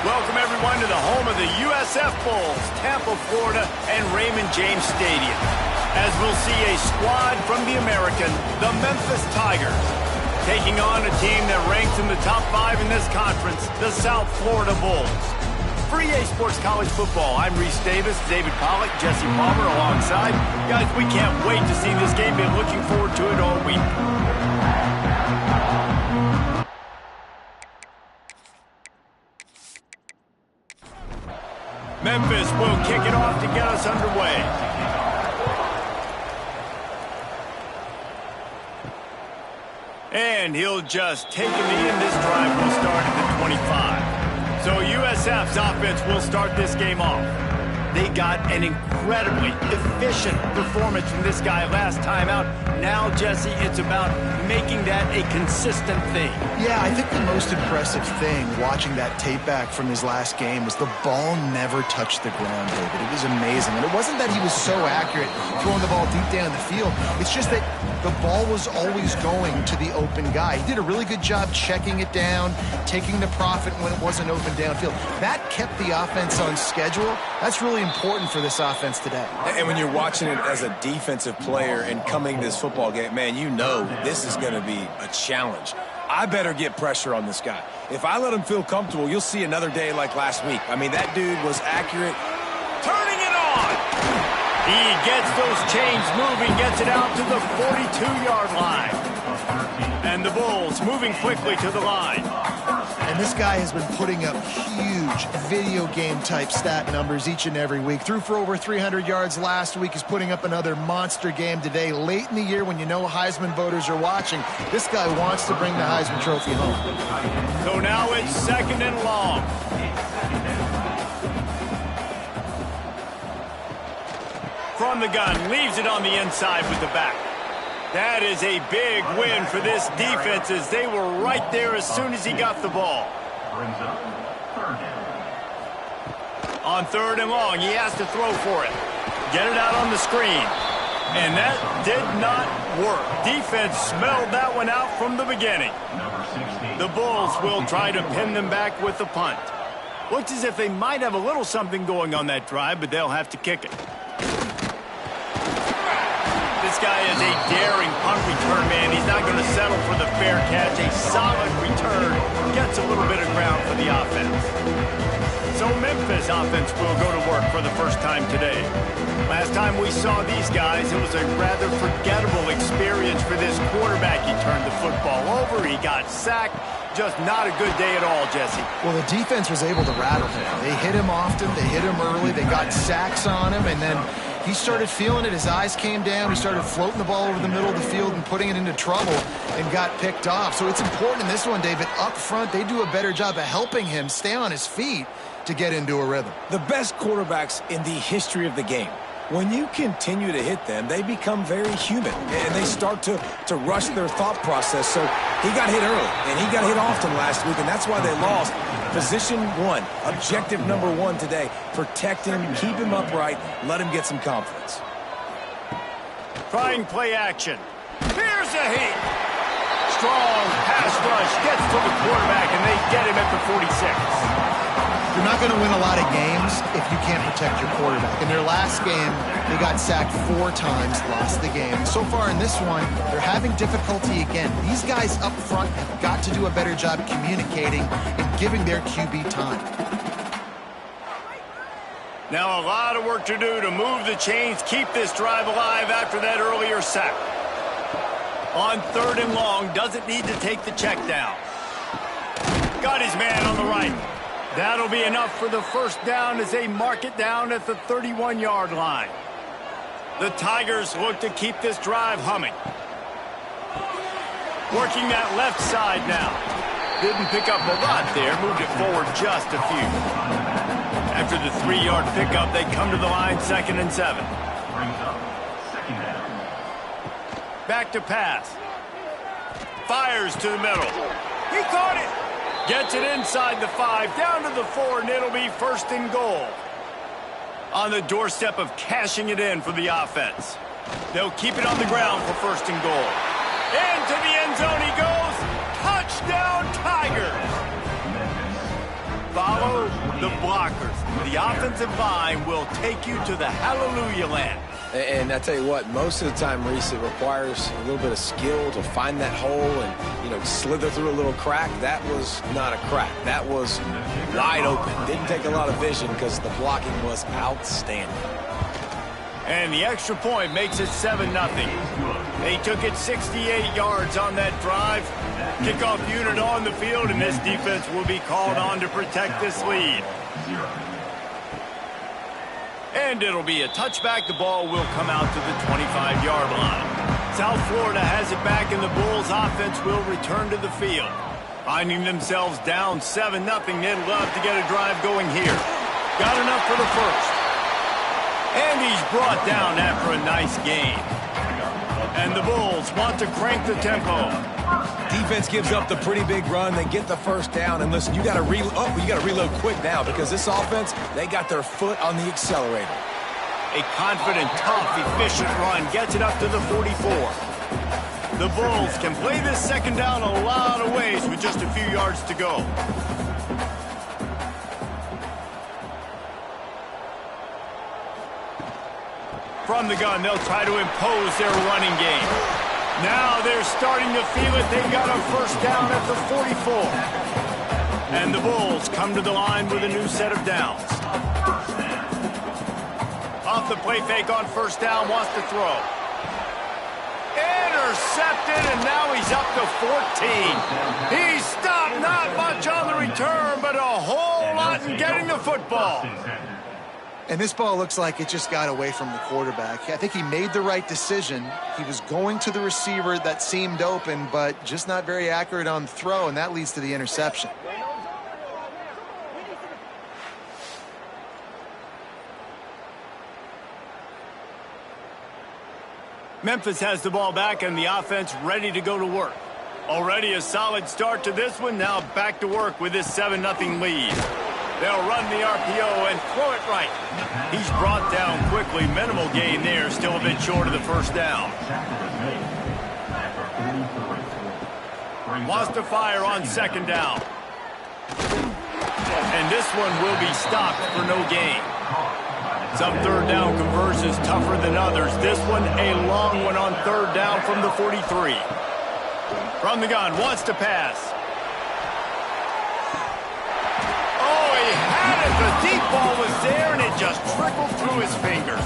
Welcome, everyone, to the home of the USF Bulls, Tampa, Florida, and Raymond James Stadium. As we'll see a squad from the American, the Memphis Tigers, taking on a team that ranks in the top 5 in this conference, the South Florida Bulls. For EA Sports College Football, I'm Reese Davis, David Pollack, Jesse Palmer alongside. Guys, we can't wait to see this game. Been looking forward to it all week. Memphis will kick it off to get us underway. And he'll just take a knee, and this drive will start at the 25. So USF's offense will start this game off. They got an incredibly efficient performance from this guy last time out. Now, Jesse, it's about making that a consistent thing. Yeah, I think the most impressive thing watching that tape back from his last game was the ball never touched the ground, David. It was amazing. And it wasn't that he was so accurate throwing the ball deep down the field. It's just that the ball was always going to the open guy. He did a really good job checking it down, taking the profit when it wasn't open downfield. That kept the offense on schedule. That's really important for this offense today. And when you're watching it as a defensive player and coming to this football game, man, you know this is going to be a challenge. I better get pressure on this guy. If I let him feel comfortable, you'll see another day like last week. I mean, that dude was accurate. Turning it on! He gets those chains moving, gets it out to the 42-yard line. And the Bulls moving quickly to the line. And this guy has been putting up huge video game type stat numbers each and every week. Threw for over 300 yards last week. He's putting up another monster game today. Late in the year when you know Heisman voters are watching, this guy wants to bring the Heisman Trophy home. So now it's 2nd and long. From the gun, leaves it on the inside with the back. That is a big win for this defense as they were right there as soon as he got the ball. On 3rd and long, he has to throw for it. Get it out on the screen. And that did not work. Defense smelled that one out from the beginning. The Bulls will try to pin them back with the punt. Looks as if they might have a little something going on that drive, but they'll have to kick it. This guy is a daring punt return man. He's not going to settle for the fair catch. A solid return gets a little bit of ground for the offense. So Memphis offense will go to work for the first time today. Last time we saw these guys, it was a rather forgettable experience for this quarterback. He turned the football over. He got sacked. Just not a good day at all, Jesse. Well, the defense was able to rattle him. They hit him often. They hit him early. They got sacks on him, and then he started feeling it. His eyes came down. He started floating the ball over the middle of the field and putting it into trouble and got picked off. So it's important in this one, David. Up front, they do a better job of helping him stay on his feet to get into a rhythm. The best quarterbacks in the history of the game, when you continue to hit them, they become very human, and they start to rush their thought process. So he got hit early, and he got hit often last week, and that's why they lost. Position 1, objective number 1 today. Protect him, keep him upright, let him get some confidence. Trying play action. Here's a heat. Strong pass rush gets to the quarterback, and they get him at the 46. You're not going to win a lot of games if you can't protect your quarterback. In their last game, they got sacked 4 times, lost the game. So far in this one, they're having difficulty again. These guys up front have got to do a better job communicating and giving their QB time. Now a lot of work to do to move the chains, keep this drive alive after that earlier sack. On 3rd and long, doesn't need to take the check down. Got his man on the right. That'll be enough for the first down as they mark it down at the 31-yard line. The Tigers look to keep this drive humming. Working that left side now. Didn't pick up a lot there, moved it forward just a few. After the 3-yard pickup, they come to the line, 2nd and 7. Back to pass. Fires to the middle. He caught it. Gets it inside the 5, down to the 4, and it'll be 1st and goal. On the doorstep of cashing it in for the offense. They'll keep it on the ground for 1st and goal. Into the end zone he goes. Touchdown, Tigers. Follow blockers. The offensive line will take you to the hallelujah land. And I tell you what, most of the time, Reese, it requires a little bit of skill to find that hole and, you know, slither through a little crack. That was not a crack. That was wide open. Didn't take a lot of vision because the blocking was outstanding. And the extra point makes it 7-0. They took it 68 yards on that drive. Kickoff unit on the field, and this defense will be called on to protect this lead. And it'll be a touchback. The ball will come out to the 25-yard line. South Florida has it back, and the Bulls offense will return to the field. Finding themselves down 7-0, they'd love to get a drive going here. Got enough for the first. And he's brought down after a nice gain. And the Bulls want to crank the tempo. Defense gives up the pretty big run. They get the first down. And listen, you got to reload quick now because this offense, they got their foot on the accelerator. A confident, tough, efficient run gets it up to the 44. The Bulls can play this second down a lot of ways with just a few yards to go. From the gun, they'll try to impose their running game. Now they're starting to feel it. They got a first down at the 44. And the Bulls come to the line with a new set of downs. Off the play fake on first down, wants to throw. Intercepted, and now he's up to 14. He's stopped, not much on the return, but a whole lot in getting the football. And this ball looks like it just got away from the quarterback. I think he made the right decision. He was going to the receiver that seemed open, but just not very accurate on the throw, and that leads to the interception. Memphis has the ball back, and the offense ready to go to work. Already a solid start to this one. Now back to work with this 7-0 lead. They'll run the RPO and throw it right. He's brought down quickly. Minimal gain there. Still a bit short of the first down. Wants to fire on second down. And this one will be stopped for no gain. Some third down conversions tougher than others. This one a long one on third down from the 43. From the gun, wants to pass. The deep ball was there, and it just trickled through his fingers.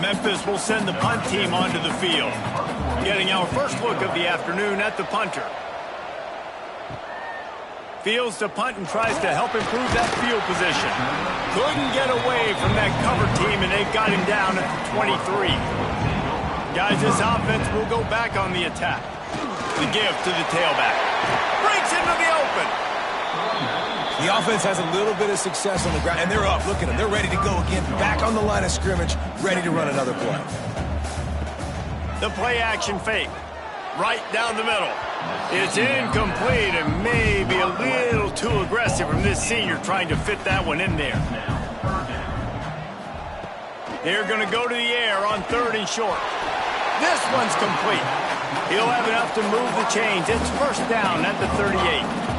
Memphis will send the punt team onto the field. Getting our first look of the afternoon at the punter. Fields to punt and tries to help improve that field position. Couldn't get away from that cover team, and they got him down at the 23. Guys, this offense will go back on the attack. The give to the tailback. Breaks into the open. The offense has a little bit of success on the ground, and they're up. Look at them. They're ready to go again. Back on the line of scrimmage, ready to run another play. The play action fake. Right down the middle. It's incomplete and maybe a little too aggressive from this senior trying to fit that one in there. They're going to go to the air on third and short. This one's complete. He'll have enough to move the chains. It's first down at the 38.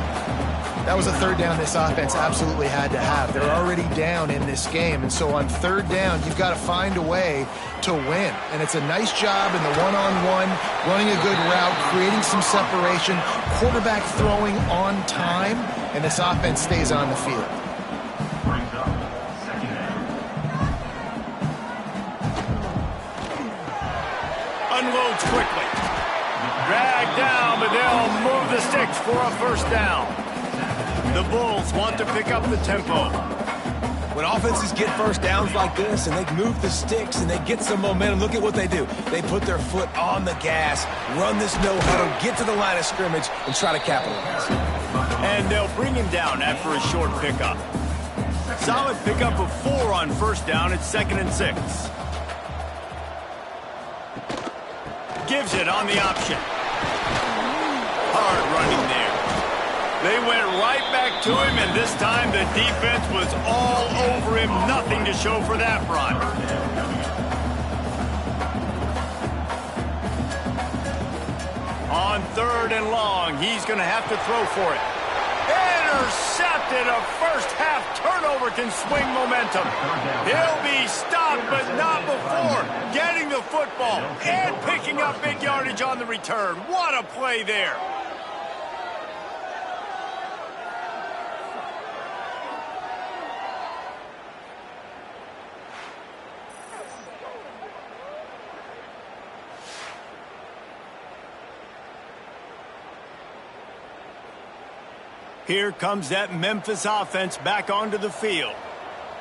That was a third down this offense absolutely had to have. They're already down in this game, and so on third down, you've got to find a way to win. And it's a nice job in the one-on-one, running a good route, creating some separation, quarterback throwing on time, and this offense stays on the field. Unloads quickly. Dragged down, but they'll move the sticks for a first down. The Bulls want to pick up the tempo. When offenses get first downs like this and they move the sticks and they get some momentum, look at what they do. They put their foot on the gas, run this no-huddle, get to the line of scrimmage, and try to capitalize. And they'll bring him down after a short pickup. Solid pickup of 4 on first down at 2nd and 6. Gives it on the option. Hard running there. They went right back to him, and this time the defense was all over him. Nothing to show for that run. On third and long, he's going to have to throw for it. intercepted. A first-half turnover can swing momentum. He'll be stopped, but not before getting the football and picking up big yardage on the return. What a play there. Here comes that Memphis offense back onto the field.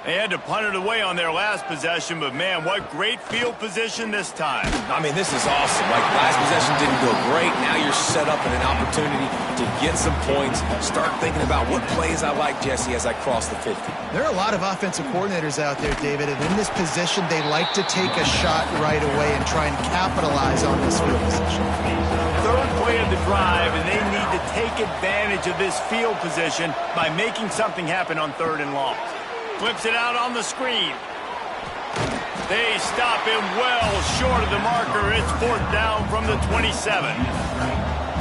They had to punt it away on their last possession, but man, what great field position this time. I mean, this is awesome. Like, last possession didn't go great. Now you're set up in an opportunity to get some points. Start thinking about what plays I like, Jesse, as I cross the 50. There are a lot of offensive coordinators out there, David, and in this position, they like to take a shot right away and try and capitalize on this field position. Third play of the drive, and they need to take advantage of this field position by making something happen on 3rd and long. Flips it out on the screen. They stop him well short of the marker. It's 4th down from the 27.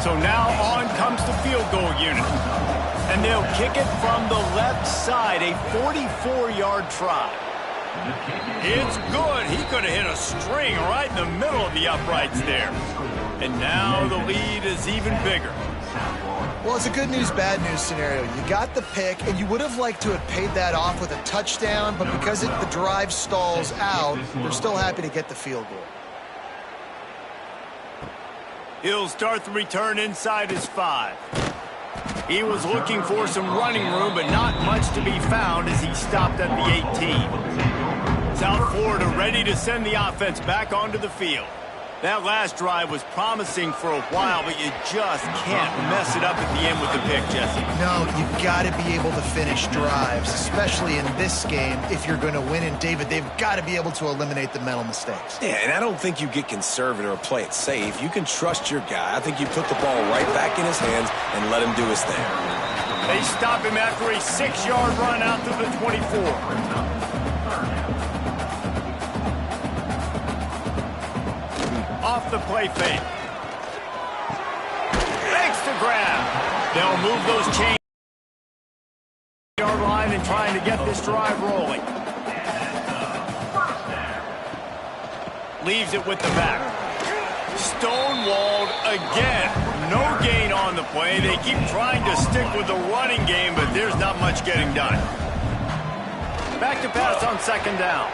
So now on comes the field goal unit. And they'll kick it from the left side, a 44-yard try. It's good. He could have hit a string right in the middle of the uprights there. And now the lead is even bigger. Well, it's a good news, bad news scenario. You got the pick, and you would have liked to have paid that off with a touchdown, but because the drive stalls out, they're still happy to get the field goal. He'll start the return inside his 5. He was looking for some running room, but not much to be found as he stopped at the 18. South Florida ready to send the offense back onto the field. That last drive was promising for a while, but you just can't mess it up at the end with the pick, Jesse. No, you've got to be able to finish drives, especially in this game if you're going to win. And, David, they've got to be able to eliminate the mental mistakes. Yeah, and I don't think you get conservative or play it safe. You can trust your guy. I think you put the ball right back in his hands and let him do his thing. They stop him after a 6-yard run out to the 24. Off the play fake. Makes the grab. They'll move those chains yard line and trying to get this drive rolling. Leaves it with the back. Stonewalled again. No gain on the play. They keep trying to stick with the running game, but there's not much getting done. Back to pass on 2nd down.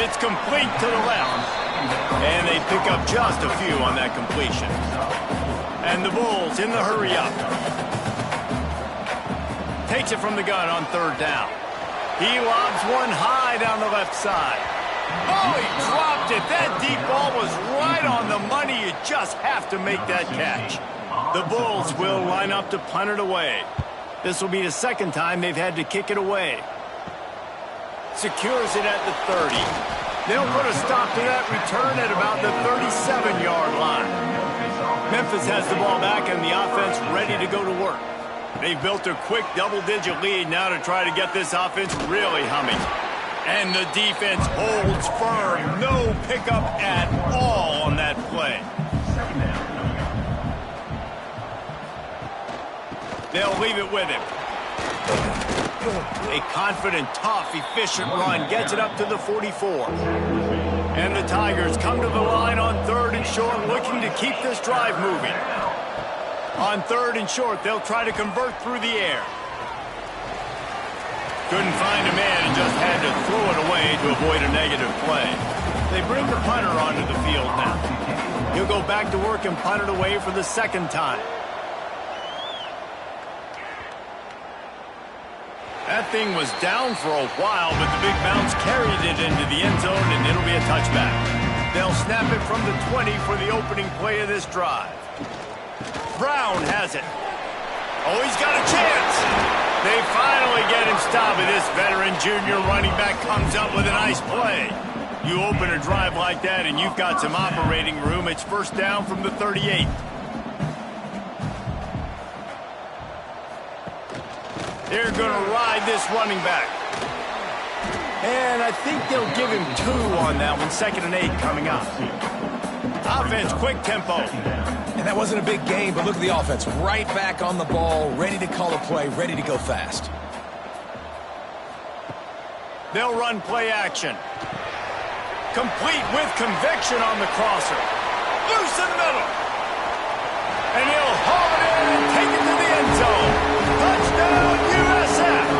It's complete to the left. And they pick up just a few on that completion. And the Bulls in the hurry-up. Takes it from the gun on 3rd down. He lobs one high down the left side. Oh, he dropped it. That deep ball was right on the money. You just have to make that catch. The Bulls will line up to punt it away. This will be the 2nd time they've had to kick it away. Secures it at the 30. They'll put a stop to that return at about the 37-yard line. Memphis has the ball back and the offense ready to go to work. They've built a quick double-digit lead now to try to get this offense really humming. And the defense holds firm. No pickup at all on that play. They'll leave it with him. A confident, tough, efficient run gets it up to the 44. And the Tigers come to the line on 3rd and short, looking to keep this drive moving. On 3rd and short, they'll try to convert through the air. Couldn't find a man and just had to throw it away to avoid a negative play. They bring the punter onto the field now. He'll go back to work and punt it away for the 2nd time. That thing was down for a while, but the big bounce carried it into the end zone, and it'll be a touchback. They'll snap it from the 20 for the opening play of this drive. Brown has it. Oh, he's got a chance. They finally get him stopped, and this veteran junior running back comes up with a nice play. You open a drive like that, and you've got some operating room. It's 1st down from the 38. They're going to ride this running back. And I think they'll give him 2 on that one. 2nd and 8 coming up. Offense, quick tempo. And that wasn't a big gain, but look at the offense. Right back on the ball, ready to call a play, ready to go fast. They'll run play action. Complete with conviction on the crosser. Loose in the middle. And he'll haul it in and take it to the end zone. Touchdown, USF.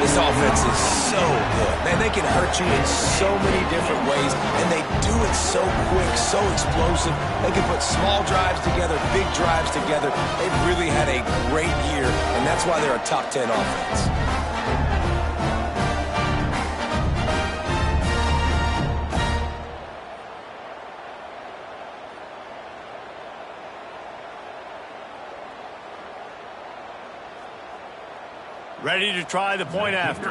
This offense is so good. Man, they can hurt you in so many different ways, and they do it so quick, so explosive. They can put small drives together, big drives together. They've really had a great year, and that's why they're a top 10 offense. Ready to try the point after.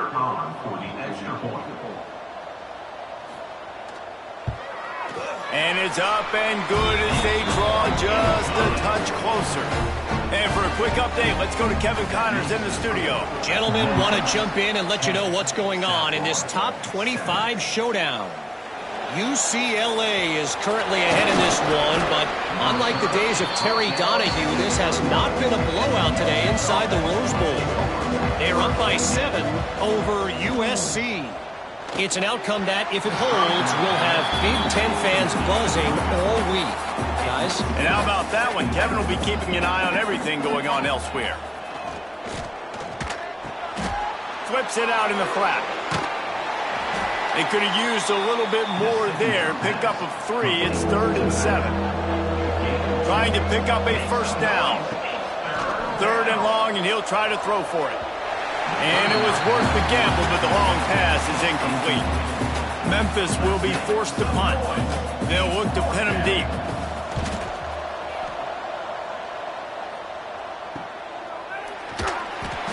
And it's up and good as they draw just a touch closer. And for a quick update, let's go to Kevin Connors in the studio. Gentlemen, want to jump in and let you know what's going on in this top 25 showdown. UCLA is currently ahead in this one, but unlike the days of Terry Donahue, this has not been a blowout today inside the Rose Bowl. They're up by 7 over USC. It's an outcome that, if it holds, will have Big Ten fans buzzing all week. Guys? And how about that one? Kevin will be keeping an eye on everything going on elsewhere. Flips it out in the flat. They could have used a little bit more there. Pick up of 3. It's 3rd and 7. Trying to pick up a first down. 3rd and long, and he'll try to throw for it. And it was worth the gamble, but the long pass is incomplete. Memphis will be forced to punt. They'll look to pin him deep.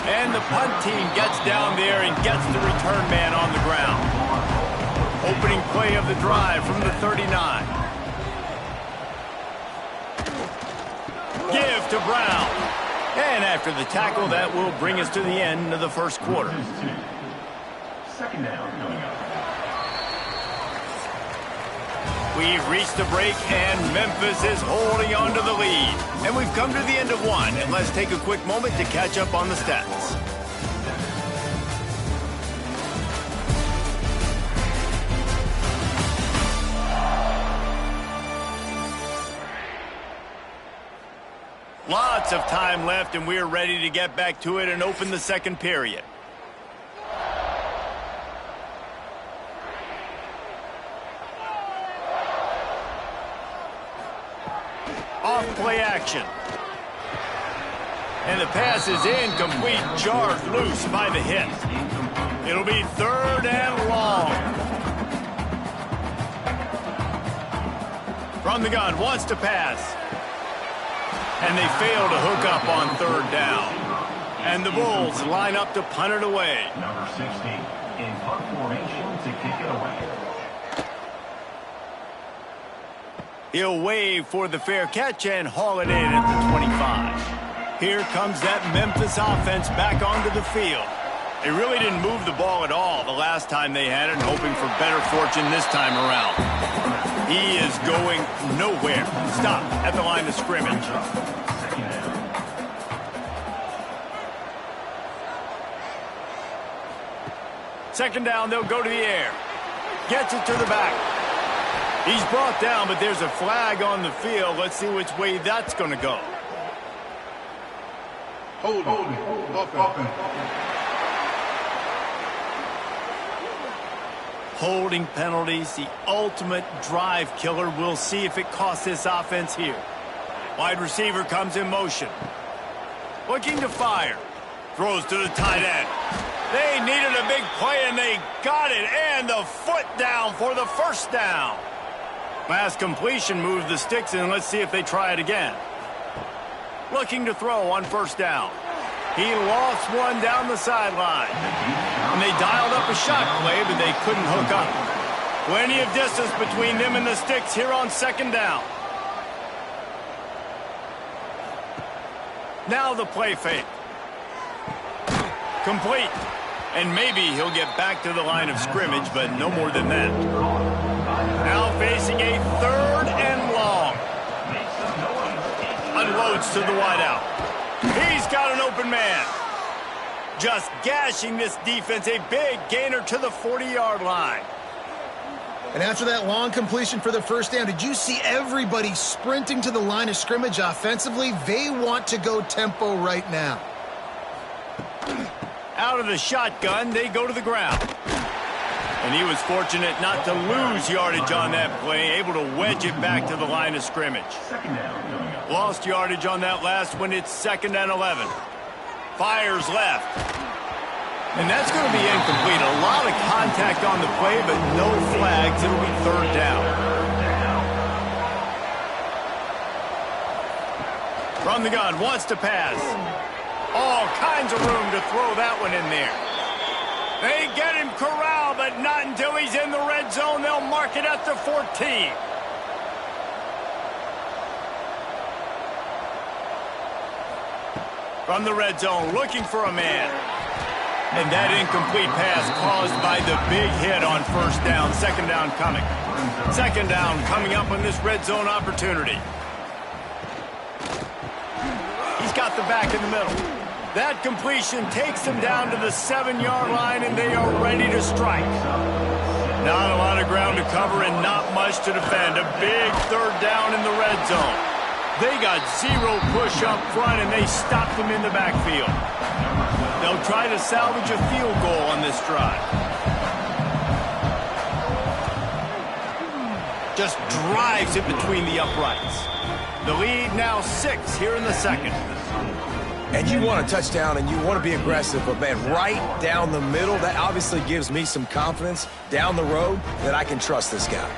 And the punt team gets down there and gets the return man on the ground. Opening play of the drive from the 39. Give to Brown. And after the tackle, that will bring us to the end of the first quarter. Second down coming up. We've reached the break, and Memphis is holding on to the lead. And we've come to the end of one, and let's take a quick moment to catch up on the stats. Lots of time left, and we're ready to get back to it and open the second period. Off play action. And the pass is incomplete, jarred loose by the hit. It'll be 3rd and long. From the gun, wants to pass. And they fail to hook up on 3rd down. And the Bulls line up to punt it away. Number 16 in punt formation to kick it away. He'll wave for the fair catch and haul it in at the 25. Here comes that Memphis offense back onto the field. They really didn't move the ball at all the last time they had it, and hoping for better fortune this time around. He is going nowhere. Stop at the line of scrimmage. Second down, they'll go to the air. Gets it to the back. He's brought down, but there's a flag on the field. Let's see which way that's going to go. Holding penalties, the ultimate drive killer. We'll see if it costs this offense here. Wide receiver comes in motion. Looking to fire. Throws to the tight end. They needed a big play, and they got it. And the foot down for the first down. Last completion moved the sticks, and let's see if they try it again. Looking to throw on first down. He lost one down the sideline. And they dialed up a shot play, but they couldn't hook up. Plenty of distance between them and the sticks here on second down. Now the play fake. Complete. And maybe he'll get back to the line of scrimmage, but no more than that. Now facing a 3rd and long. Unloads to the wideout. He's got an open man. Just gashing this defense. A big gainer to the 40-yard line. And after that long completion for the first down, did you see everybody sprinting to the line of scrimmage offensively? They want to go tempo right now. Out of the shotgun, they go to the ground. And he was fortunate not to lose yardage on that play, able to wedge it back to the line of scrimmage. Lost yardage on that last one. It's 2nd and 11. Fires left. And that's going to be incomplete. A lot of contact on the play, but no flags. It'll be 3rd down. From the gun, wants to pass. All kinds of room to throw that one in there. They get him corralled, but not until he's in the red zone. They'll mark it at the 14. From the red zone, looking for a man. And that incomplete pass caused by the big hit on 1st down. 2nd down coming. 2nd down coming up on this red zone opportunity. He's got the back in the middle. That completion takes them down to the 7-yard line, and they are ready to strike. Not a lot of ground to cover and not much to defend. A big 3rd down in the red zone. They got 0 push up front, and they stopped them in the backfield. They'll try to salvage a field goal on this drive. Just drives it between the uprights. The lead now 6 here in the 2nd. And you want a touchdown and you want to be aggressive, but man, right down the middle, that obviously gives me some confidence down the road that I can trust this guy.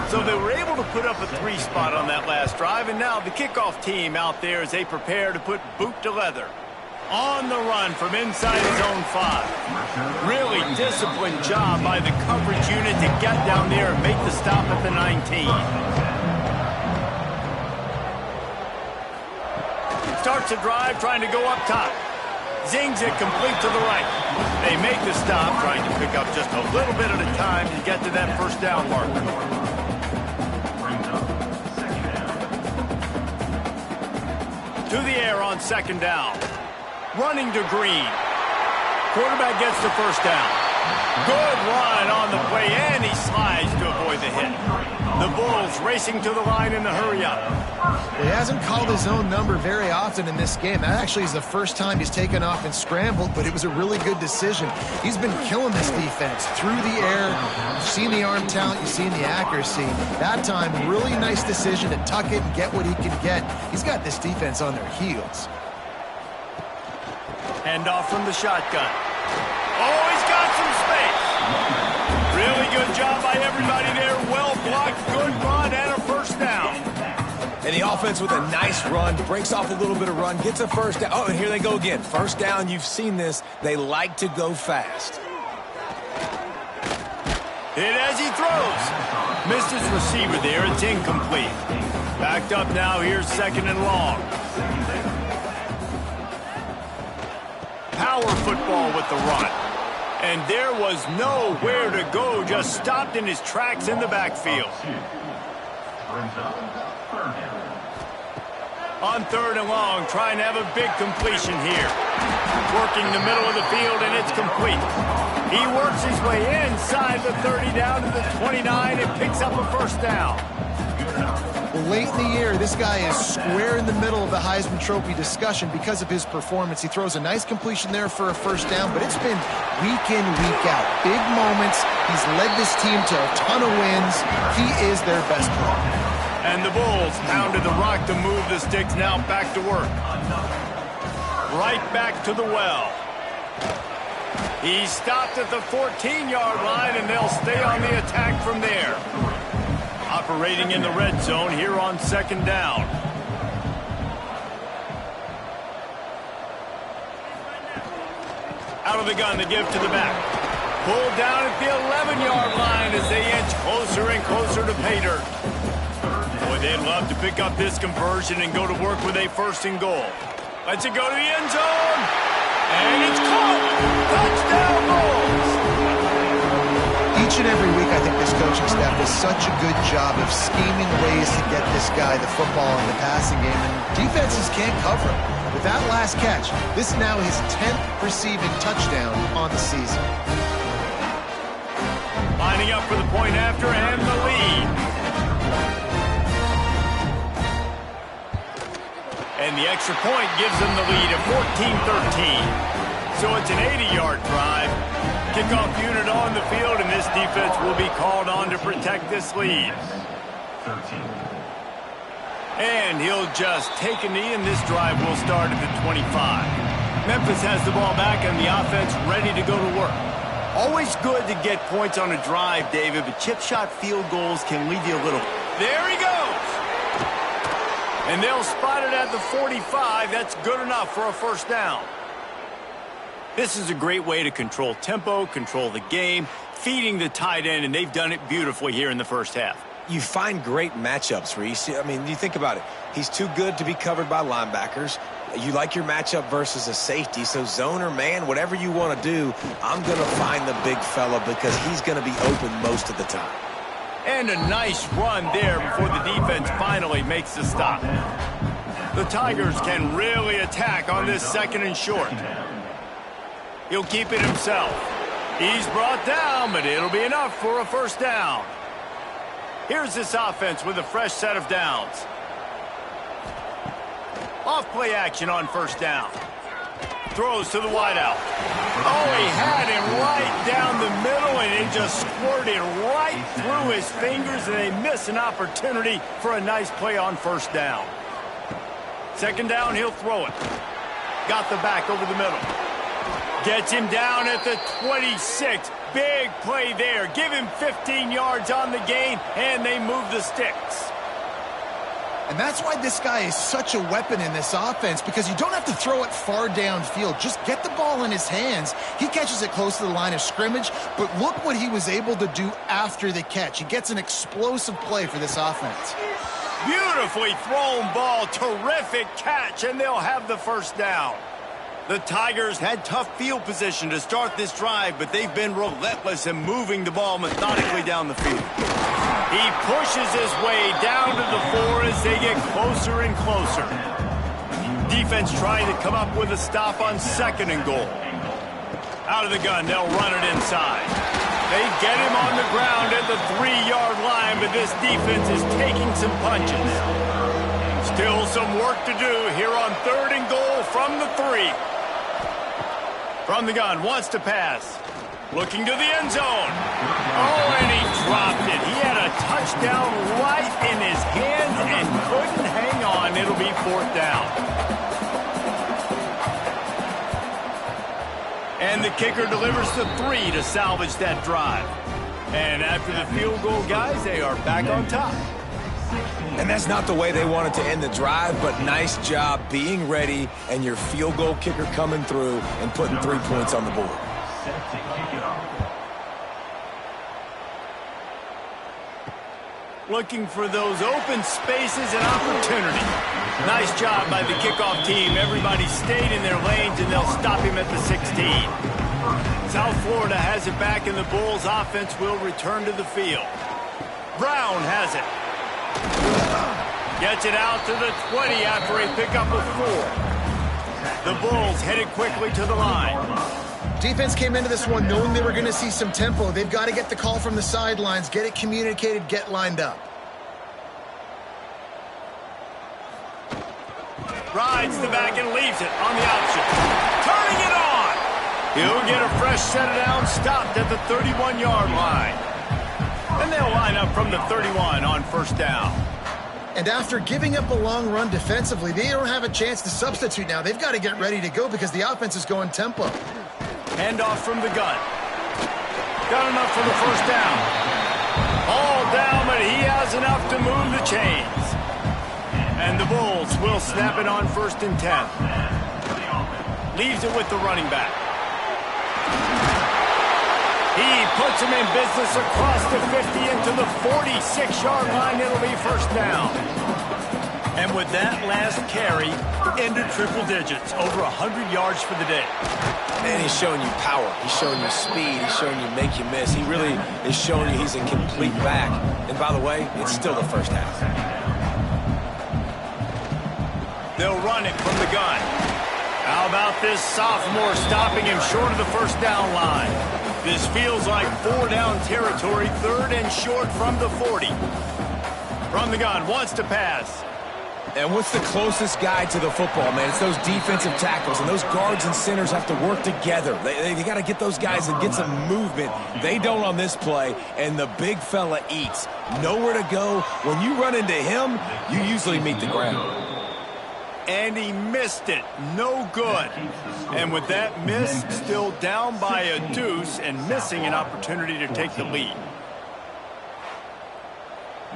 So they were able to put up a 3 spot on that last drive, and now the kickoff team out there as they prepare to put boot to leather. On the run from inside his own 5. Really disciplined job by the coverage unit to get down there and make the stop at the 19. Starts a drive trying to go up top. Zings it complete to the right. They make the stop, trying to pick up just a little bit at a time to get to that 1st down marker. To the air on 2nd down. Running to Green. Quarterback gets the 1st down. Good run on the play, and he slides to avoid the hit. The Bulls racing to the line in the hurry-up. He hasn't called his own number very often in this game. That actually is the first time he's taken off and scrambled, but it was a really good decision. He's been killing this defense through the air. You've seen the arm talent, you've seen the accuracy. That time, really nice decision to tuck it and get what he can get. He's got this defense on their heels. Handoff from the shotgun. Oh, he's got some space. Really good job by everybody there. Well blocked, good run, and a 1st down. And the offense with a nice run, breaks off a little bit of run, gets a 1st down. Oh, and here they go again. 1st down, you've seen this. They like to go fast. Hit as he throws. Missed his receiver there. It's incomplete. Backed up now. Here's 2nd and long. Power football with the run. And there was nowhere to go. Just stopped in his tracks in the backfield. On 3rd and long, trying to have a big completion here. Working the middle of the field, and it's complete. He works his way inside the 30 down to the 29 and picks up a 1st down. Well, late in the year, this guy is square in the middle of the Heisman Trophy discussion because of his performance. He throws a nice completion there for a 1st down, but it's been week in, week out. Big moments. He's led this team to a ton of wins. He is their best player. And the Bulls pounded the rock to move the sticks. Now back to work. Right back to the well. He stopped at the 14-yard line, and they'll stay on the attack from there. Operating in the red zone here on 2nd down. Out of the gun, the give to the back. Pulled down at the 11-yard line as they inch closer and closer to pay dirt. Boy, they'd love to pick up this conversion and go to work with a 1st and goal. Let's it go to the end zone. And it's caught. Touchdown Bulls. Each and every week, I think this coaching staff does such a good job of scheming ways to get this guy the football in the passing game, and defenses can't cover him. With that last catch, this is now his 10th receiving touchdown on the season. Lining up for the point after and the lead. And the extra point gives them the lead of 14-13. So it's an 80-yard drive. Kickoff unit on the field, and this defense will be called on to protect this lead. 13. And he'll just take a knee, and this drive will start at the 25. Memphis has the ball back, and the offense ready to go to work. Always good to get points on a drive, David, but chip shot field goals can leave you a little. There he goes! And they'll spot it at the 45. That's good enough for a first down. This is a great way to control tempo, control the game, feeding the tight end, and they've done it beautifully here in the first half. You find great matchups, Reese. I mean, you think about it. He's too good to be covered by linebackers. You like your matchup versus a safety, so zone or man, whatever you want to do, I'm going to find the big fella because he's going to be open most of the time. And a nice run there before the defense finally makes the stop. The Tigers can really attack on this second and short. He'll keep it himself. He's brought down, but it'll be enough for a first down. Here's this offense with a fresh set of downs. Off-play action on first down. Throws to the wideout. Oh, he had him right down the middle, and it just squirted right through his fingers, and they miss an opportunity for a nice play on first down. Second down, he'll throw it. Got the back over the middle. Gets him down at the 26. Big play there. Give him 15 yards on the gain, and they move the sticks. And that's why this guy is such a weapon in this offense, because you don't have to throw it far downfield. Just get the ball in his hands. He catches it close to the line of scrimmage, but look what he was able to do after the catch. He gets an explosive play for this offense. Beautifully thrown ball. Terrific catch, and they'll have the first down. The Tigers had tough field position to start this drive, but they've been relentless in moving the ball methodically down the field. He pushes his way down to the 4 as they get closer and closer. Defense trying to come up with a stop on second and goal. Out of the gun, they'll run it inside. They get him on the ground at the 3-yard line, but this defense is taking some punches. Still some work to do here on third and goal from the 3. From the gun, wants to pass. Looking to the end zone. Oh, and he dropped it. He had a touchdown right in his hands and couldn't hang on. It'll be fourth down. And the kicker delivers the 3 to salvage that drive. And after the field goal, guys, they are back on top. And that's not the way they wanted to end the drive, but nice job being ready and your field goal kicker coming through and putting 3 points on the board. Set to kick it off. Looking for those open spaces and opportunity. Nice job by the kickoff team. Everybody stayed in their lanes, and they'll stop him at the 16. South Florida has it back, and the Bulls offense will return to the field. Brown has it. Gets it out to the 20 after a pickup of 4. The Bulls headed quickly to the line. Defense came into this one knowing they were going to see some tempo. They've got to get the call from the sidelines, get it communicated, get lined up. Rides the back and leaves it on the option. Turning it on. He'll get a fresh set of downs, stopped at the 31-yard line. And they'll line up from the 31 on first down. And after giving up a long run defensively, they don't have a chance to substitute now. They've got to get ready to go because the offense is going tempo. Handoff from the gun. Got enough for the first down. All down, but he has enough to move the chains. And the Bulls will snap it on first and 10. Leaves it with the running back. He puts him in business across the 50 into the 46-yard line. It'll be first down. And with that last carry, into triple digits, over 100 yards for the day. Man, he's showing you power. He's showing you speed. He's showing you make you miss. He really is showing you he's a complete back. And by the way, it's still the first half. They'll run it from the gun. How about this sophomore stopping him short of the first down line? This feels like 4-down territory, 3rd and short from the 40. From the gun, wants to pass. And what's the closest guy to the football, man? It's those defensive tackles, and those guards and centers have to work together. They got to get those guys and get some movement. They don't on this play, and the big fella eats. Nowhere to go. When you run into him, you usually meet the ground. And he missed it. No good. And with that miss, still down by a deuce and missing an opportunity to take the lead.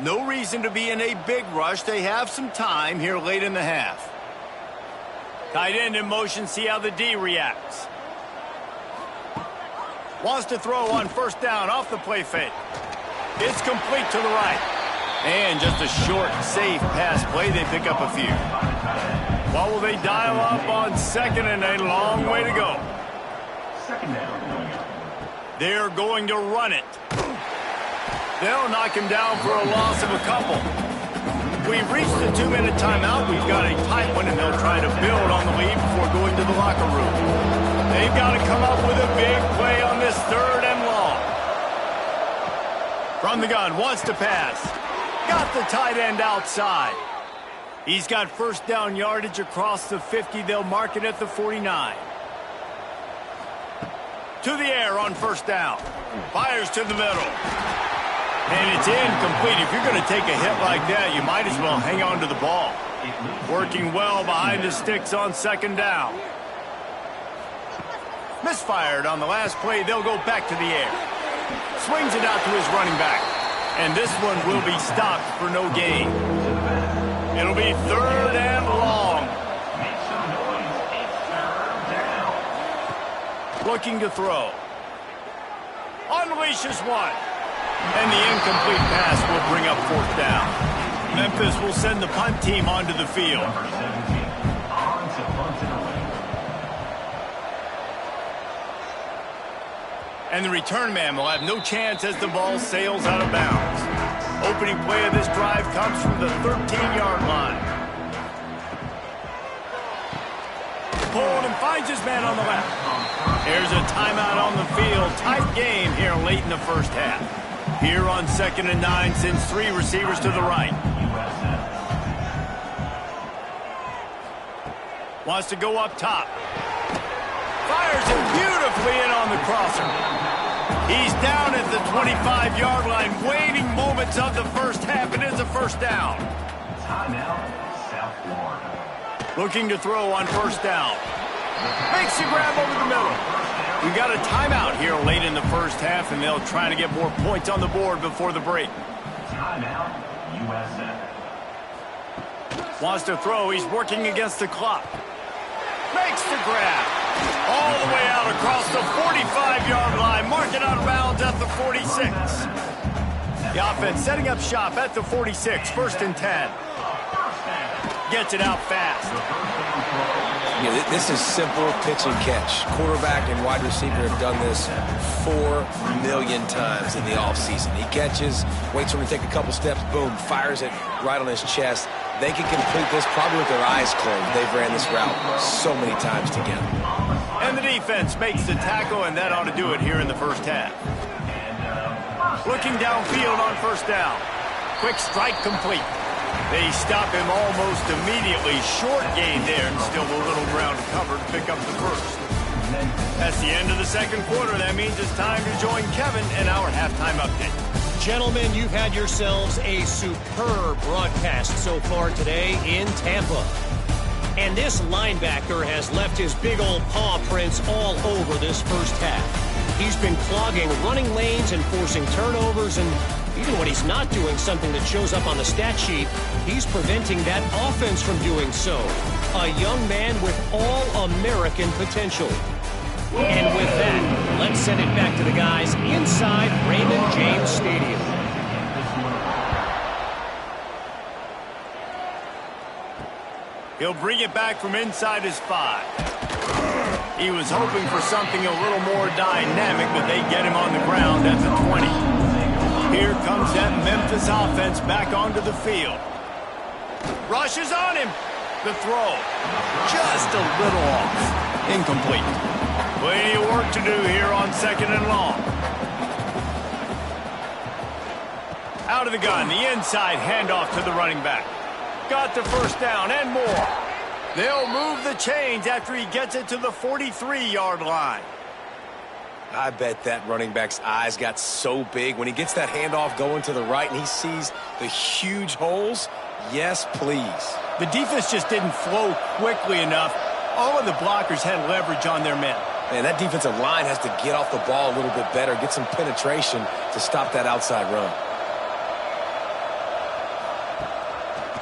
No reason to be in a big rush. They have some time here late in the half. Tight end in motion, see how the D reacts. Wants to throw on first down off the play fake. It's complete to the right. And just a short, safe pass play. They pick up a few. What will they dial up on second and a long way to go? Second down. They're going to run it. They'll knock him down for a loss of a couple. We've reached the 2-minute timeout. We've got a tight one, and they'll try to build on the lead before going to the locker room. They've got to come up with a big play on this 3rd and long. From the gun, wants to pass. Got the tight end outside. He's got first down yardage across the 50. They'll mark it at the 49. To the air on first down. Fires to the middle. And it's incomplete. If you're going to take a hit like that, you might as well hang on to the ball. Working well behind the sticks on second down. Misfired on the last play. They'll go back to the air. Swings it out to his running back. And this one will be stopped for no gain. It'll be 3rd and long. Looking to throw. Unleashes one. And the incomplete pass will bring up 4th down. Memphis will send the punt team onto the field. And the return man will have no chance as the ball sails out of bounds. Opening play of this drive comes from the 13-yard line. Pulled and finds his man on the left. There's a timeout on the field. Tight game here late in the first half. Here on 2nd and 9, sends 3 receivers to the right. Wants to go up top. Fires it beautifully in on the crosser. He's down at the 25-yard line, waiting moments of the first half. It is a first down. Timeout, South Florida. Looking to throw on first down. Makes the grab over the middle. We got a timeout here late in the first half, and they'll try to get more points on the board before the break. Timeout, USF. Wants to throw. He's working against the clock. Makes the grab. All the way out across the 45-yard line. Mark it out of bounds at the 46. The offense setting up shop at the 46. 1st and 10. Gets it out fast. Yeah, this is simple pitch and catch. Quarterback and wide receiver have done this 4 million times in the offseason. He catches, waits for him to take a couple steps, boom, fires it right on his chest. They can complete this probably with their eyes closed. They've ran this route so many times together. And the defense makes the tackle, and that ought to do it here in the first half. Looking downfield on first down. Quick strike complete. They stop him almost immediately. Short gain there, and still a little ground to cover to pick up the first. That's the end of the second quarter. That means it's time to join Kevin in our halftime update. Gentlemen, you've had yourselves a superb broadcast so far today in Tampa. And this linebacker has left his big old paw prints all over this first half. He's been clogging running lanes and forcing turnovers, and even when he's not doing something that shows up on the stat sheet, he's preventing that offense from doing so. A young man with all-American potential. And with that, let's send it back to the guys inside Raymond James Stadium. He'll bring it back from inside his 5. He was hoping for something a little more dynamic, but they get him on the ground at the 20. Here comes that Memphis offense back onto the field. Rushes on him. The throw. Just a little off. Incomplete. Plenty of work to do here on 2nd and long. Out of the gun, the inside handoff to the running back. Got the first down and more. They'll move the chains after he gets it to the 43-yard line. I bet that running back's eyes got so big when he gets that handoff going to the right and he sees the huge holes. Yes, please. The defense just didn't flow quickly enough. All of the blockers had leverage on their men. Man, that defensive line has to get off the ball a little bit better, get some penetration to stop that outside run.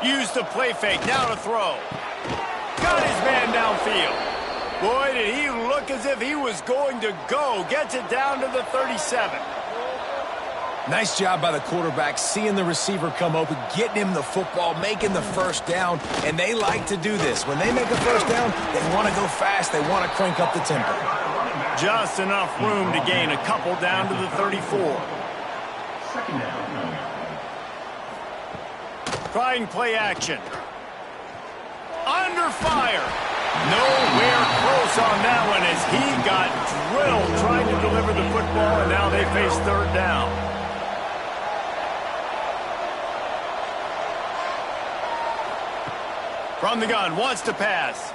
Use the play fake, now to throw. Got his man downfield. Boy, did he look as if he was going to go. Gets it down to the 37. Nice job by the quarterback, seeing the receiver come open, getting him the football, making the first down, and they like to do this. When they make a first down, they want to go fast, they want to crank up the tempo. Just enough room to gain a couple down to the 34. Trying play action. Under fire. Nowhere close on that one as he got drilled trying to deliver the football, and now they face 3rd down. From the gun, wants to pass.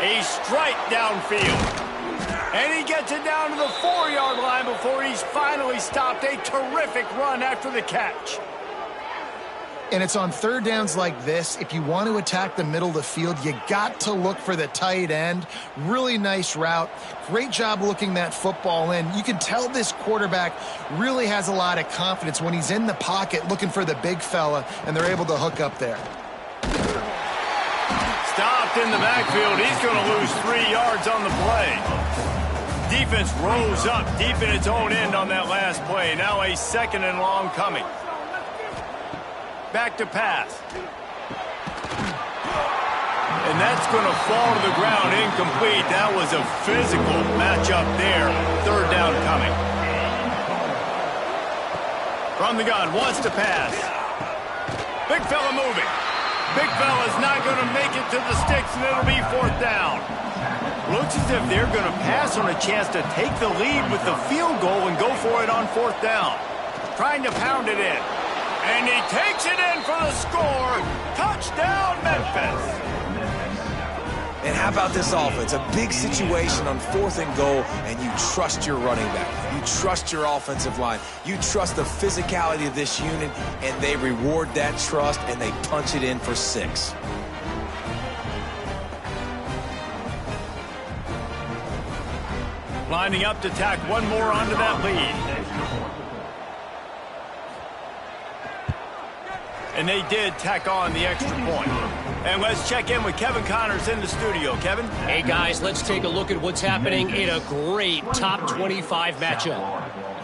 A strike downfield. And he gets it down to the 4-yard line before he's finally stopped. A terrific run after the catch. And it's on 3rd downs like this, if you want to attack the middle of the field, you got to look for the tight end. Really nice route. Great job looking that football in. You can tell this quarterback really has a lot of confidence when he's in the pocket looking for the big fella, and they're able to hook up there. Stopped in the backfield. He's going to lose 3 yards on the play. Defense rose up deep in its own end on that last play. Now a 2nd and long coming. Back to pass. And that's going to fall to the ground incomplete. That was a physical matchup there. 3rd down coming. From the gun, wants to pass. Big fella moving. Big fella's not going to make it to the sticks, and it'll be 4th down. Looks as if they're going to pass on a chance to take the lead with the field goal and go for it on 4th down. Trying to pound it in. And he takes it in for the score. Touchdown, Memphis. And how about this offense? A big situation on 4th and goal, and you trust your running back. You trust your offensive line. You trust the physicality of this unit, and they reward that trust, and they punch it in for 6. Lining up to tack one more onto that lead. And they did tack on the extra point. And let's check in with Kevin Connors in the studio. Kevin? Hey, guys, let's take a look at what's happening in a great top 25 matchup.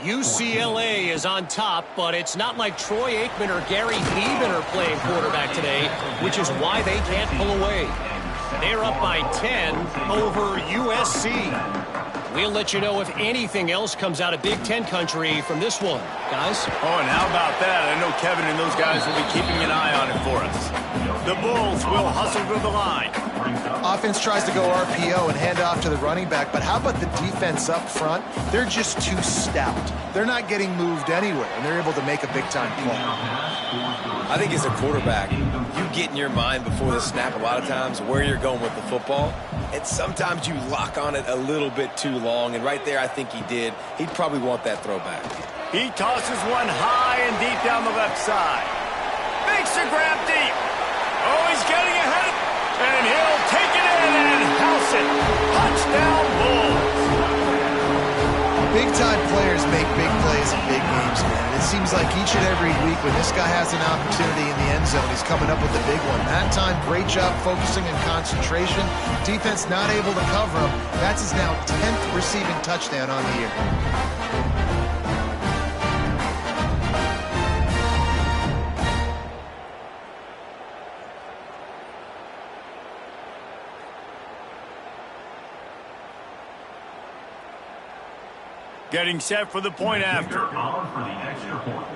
UCLA is on top, but it's not like Troy Aikman or Gary Beeman are playing quarterback today, which is why they can't pull away. They're up by 10 over USC. We'll let you know if anything else comes out of Big Ten country from this one. Guys? Oh, and how about that? I know Kevin and those guys will be keeping an eye on it for us. The Bulls will hustle to the line. Offense tries to go RPO and hand off to the running back, but how about the defense up front? They're just too stout. They're not getting moved anywhere, and they're able to make a big-time play. I think as a quarterback, you get in your mind before the snap a lot of times where you're going with the football, and sometimes you lock on it a little bit too long, and right there I think he did. He'd probably want that throwback. He tosses one high and deep down the left side. Makes a grab deep. Oh, he's getting ahead, and he'll take it in and house it. Touchdown, Bulls. Big-time players make big plays in big games, man. It seems like each and every week when this guy has an opportunity in the end zone, he's coming up with a big one. That time, great job focusing and concentration. Defense not able to cover him. That's his now 10th receiving touchdown on the year. Getting set for the point after. On for the extra point.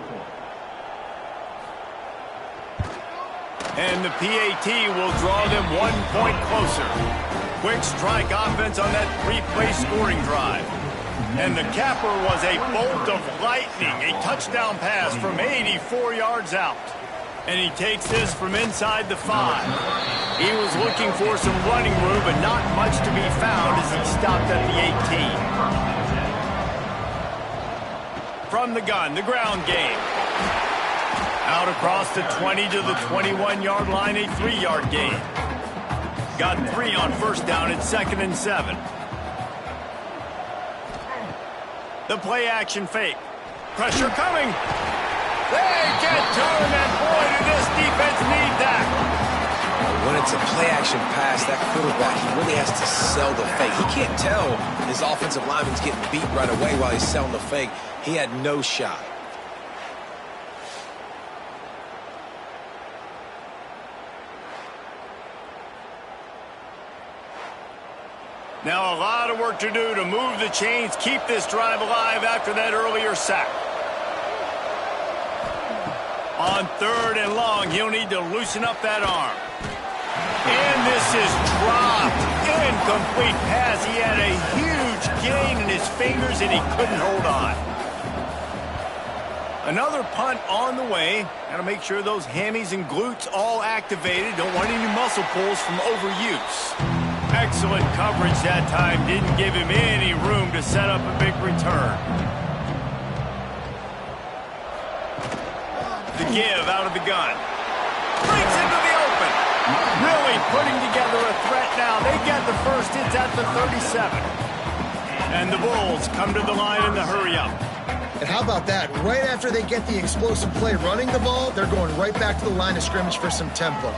And the PAT will draw them 1 point closer. Quick strike offense on that 3-play scoring drive. And the capper was a bolt of lightning, a touchdown pass from 84 yards out. And he takes this from inside the 5. He was looking for some running room, but not much to be found as he stopped at the 18. From the gun, the ground game. Out across the 20 to the 21-yard line, a 3-yard gain. Got 3 on first down at 2nd and 7. The play action fake. Pressure coming. They get to him, and boy, did this defense need that. When it's a play action pass, that quarterback, he really has to sell the fake. He can't tell his offensive lineman's getting beat right away while he's selling the fake. He had no shot. Now a lot of work to do to move the chains, keep this drive alive after that earlier sack. On 3rd and long, he'll need to loosen up that arm. And this is dropped. Incomplete pass. He had a huge gain in his fingers and he couldn't hold on. Another punt on the way. Got to make sure those hammies and glutes all activated. Don't want any muscle pulls from overuse. Excellent coverage that time. Didn't give him any room to set up a big return. The give out of the gun. Breaks into the open. Really putting together a threat now. They get the first. It's at the 37. And the Bulls come to the line in the hurry-up. And how about that? Right after they get the explosive play running the ball, they're going right back to the line of scrimmage for some tempo.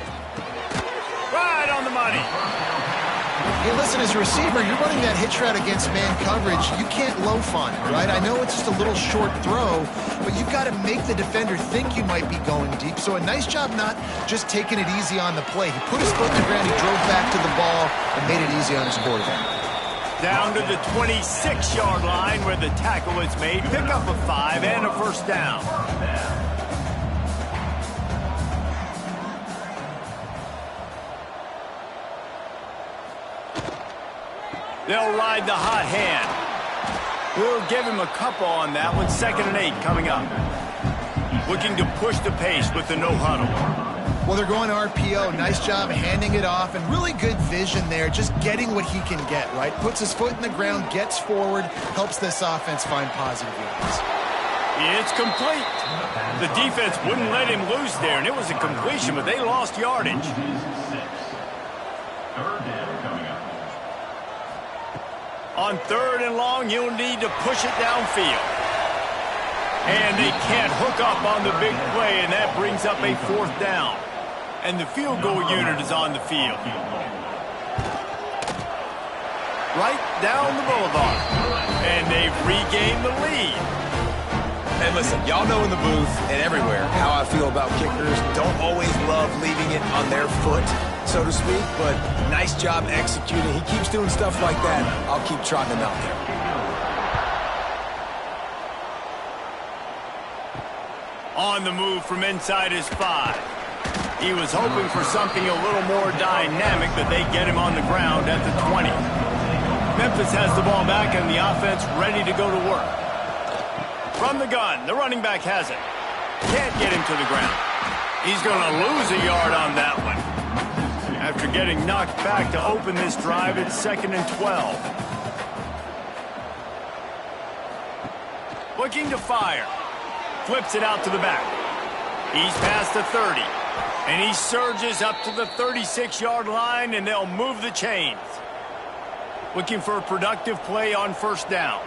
Right on the money. Hey, listen, as a receiver, you're running that hitch route against man coverage. You can't loaf on it, right? I know it's just a little short throw, but you've got to make the defender think you might be going deep. So a nice job not just taking it easy on the play. He put his foot in the ground, he drove back to the ball, and made it easy on his quarterback. Down to the 26-yard line where the tackle is made. Pick up a 5 and a first down. They'll ride the hot hand. We'll give him a couple on that one. 2nd and 8 coming up. Looking to push the pace with the no huddle. Well, they're going RPO. Nice job handing it off, and really good vision there, just getting what he can get, right? Puts his foot in the ground, gets forward, helps this offense find positive yards. It's complete. The defense wouldn't let him loose there, and it was a completion, but they lost yardage. 3rd down coming up. On 3rd and long, you'll need to push it downfield. And they can't hook up on the big play, and that brings up a 4th down. And the field goal unit is on the field. Right down the boulevard. And they've regained the lead. And listen, y'all know in the booth and everywhere how I feel about kickers. Don't always love leaving it on their foot, so to speak, but nice job executing. He keeps doing stuff like that. I'll keep trotting him out there. On the move from inside his 5. He was hoping for something a little more dynamic, but they get him on the ground at the 20. Memphis has the ball back and the offense ready to go to work. From the gun, the running back has it. Can't get him to the ground. He's going to lose a yard on that one. After getting knocked back to open this drive, it's 2nd and 12. Looking to fire. Flips it out to the back. He's past the 30. And he surges up to the 36-yard line, and they'll move the chains. Looking for a productive play on first down.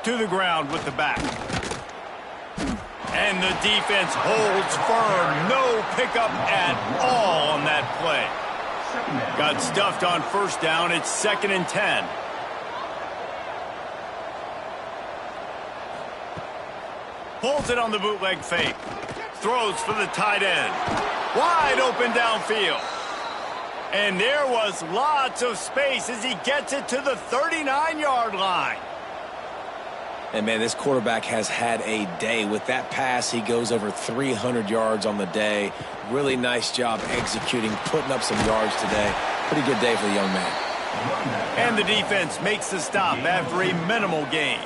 To the ground with the back. And the defense holds firm. No pickup at all on that play. Got stuffed on first down. It's 2nd and 10. Pulls it on the bootleg fake. Throws for the tight end. Wide open downfield. And there was lots of space as he gets it to the 39-yard line. And, man, this quarterback has had a day. With that pass, he goes over 300 yards on the day. Really nice job executing, putting up some yards today. Pretty good day for the young man. And the defense makes the stop after a minimal gain.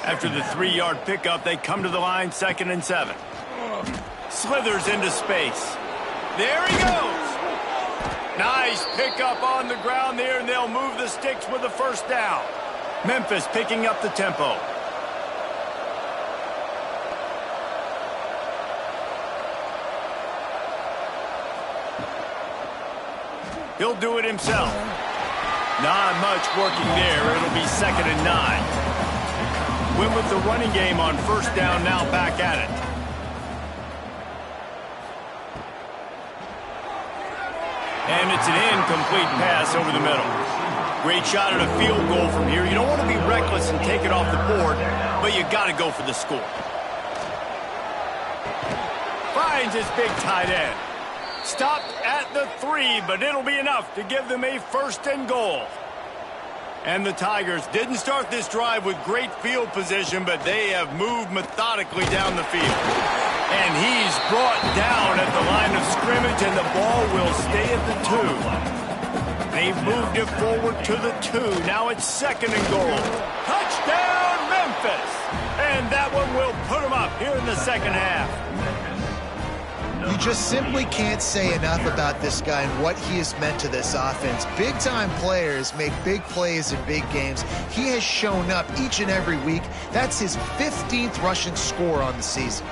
After the 3-yard pickup, they come to the line, 2nd and 7. Slithers into space. There he goes. Nice pickup on the ground there, and they'll move the sticks with a first down. Memphis picking up the tempo. He'll do it himself. Not much working there. It'll be 2nd and 9. Win with the running game on first down, now back at it. And it's an incomplete pass over the middle. Great shot at a field goal from here. You don't want to be reckless and take it off the board, but you got to go for the score. Finds his big tight end. Stopped at the 3, but it'll be enough to give them a 1st and goal. And the Tigers didn't start this drive with great field position, but they have moved methodically down the field. And he's brought down at the line of scrimmage, and the ball will stay at the 2. They've moved it forward to the 2. Now it's 2nd and goal. Touchdown, Memphis! And that one will put them up here in the second half. You just simply can't say enough about this guy and what he has meant to this offense. Big-time players make big plays in big games. He has shown up each and every week. That's his 15th rushing score on the season.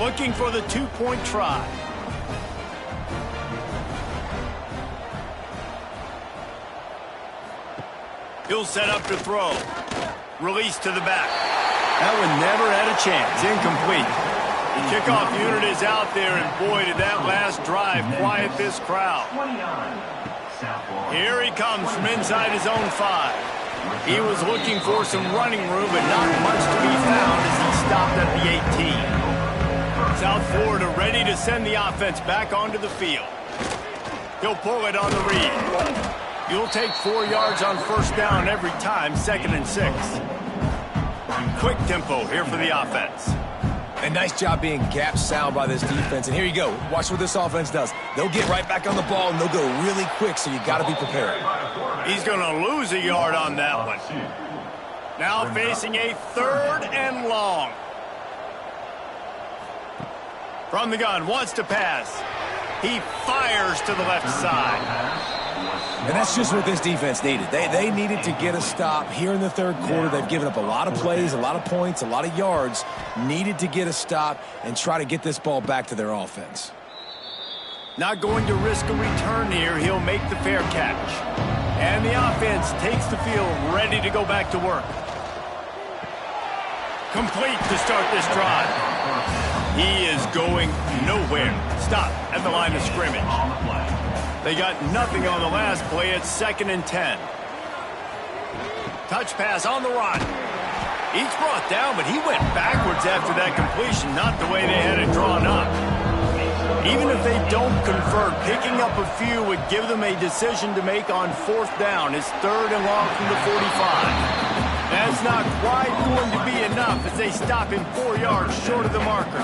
Looking for the 2-point try. He'll set up to throw. Release to the back. That one never had a chance. Incomplete. The kickoff unit is out there, and boy, did that last drive quiet this crowd. Here he comes from inside his own 5. He was looking for some running room, but not much to be found as he stopped at the 18. South Florida ready to send the offense back onto the field. He'll pull it on the read. You'll take 4 yards on first down every time, 2nd and 6. Quick tempo here for the offense. A nice job being gap sound by this defense. And here you go. Watch what this offense does. They'll get right back on the ball, and they'll go really quick, so you got to be prepared. He's going to lose a yard on that one. Now facing a 3rd and long. From the gun, wants to pass. He fires to the left side. And that's just what this defense needed. They needed to get a stop here in the 3rd quarter. They've given up a lot of plays, a lot of points, a lot of yards. Needed to get a stop and try to get this ball back to their offense. Not going to risk a return here. He'll make the fair catch. And the offense takes the field, ready to go back to work. Complete to start this drive. He is going nowhere. Stop at the line of scrimmage. They got nothing on the last play. It's 2nd and 10. Touch pass on the run. He's brought down, but he went backwards after that completion, not the way they had it drawn up. Even if they don't convert, picking up a few would give them a decision to make on 4th down. It's 3rd and long from the 45. That's not quite going to be enough as they stop him 4 yards short of the marker.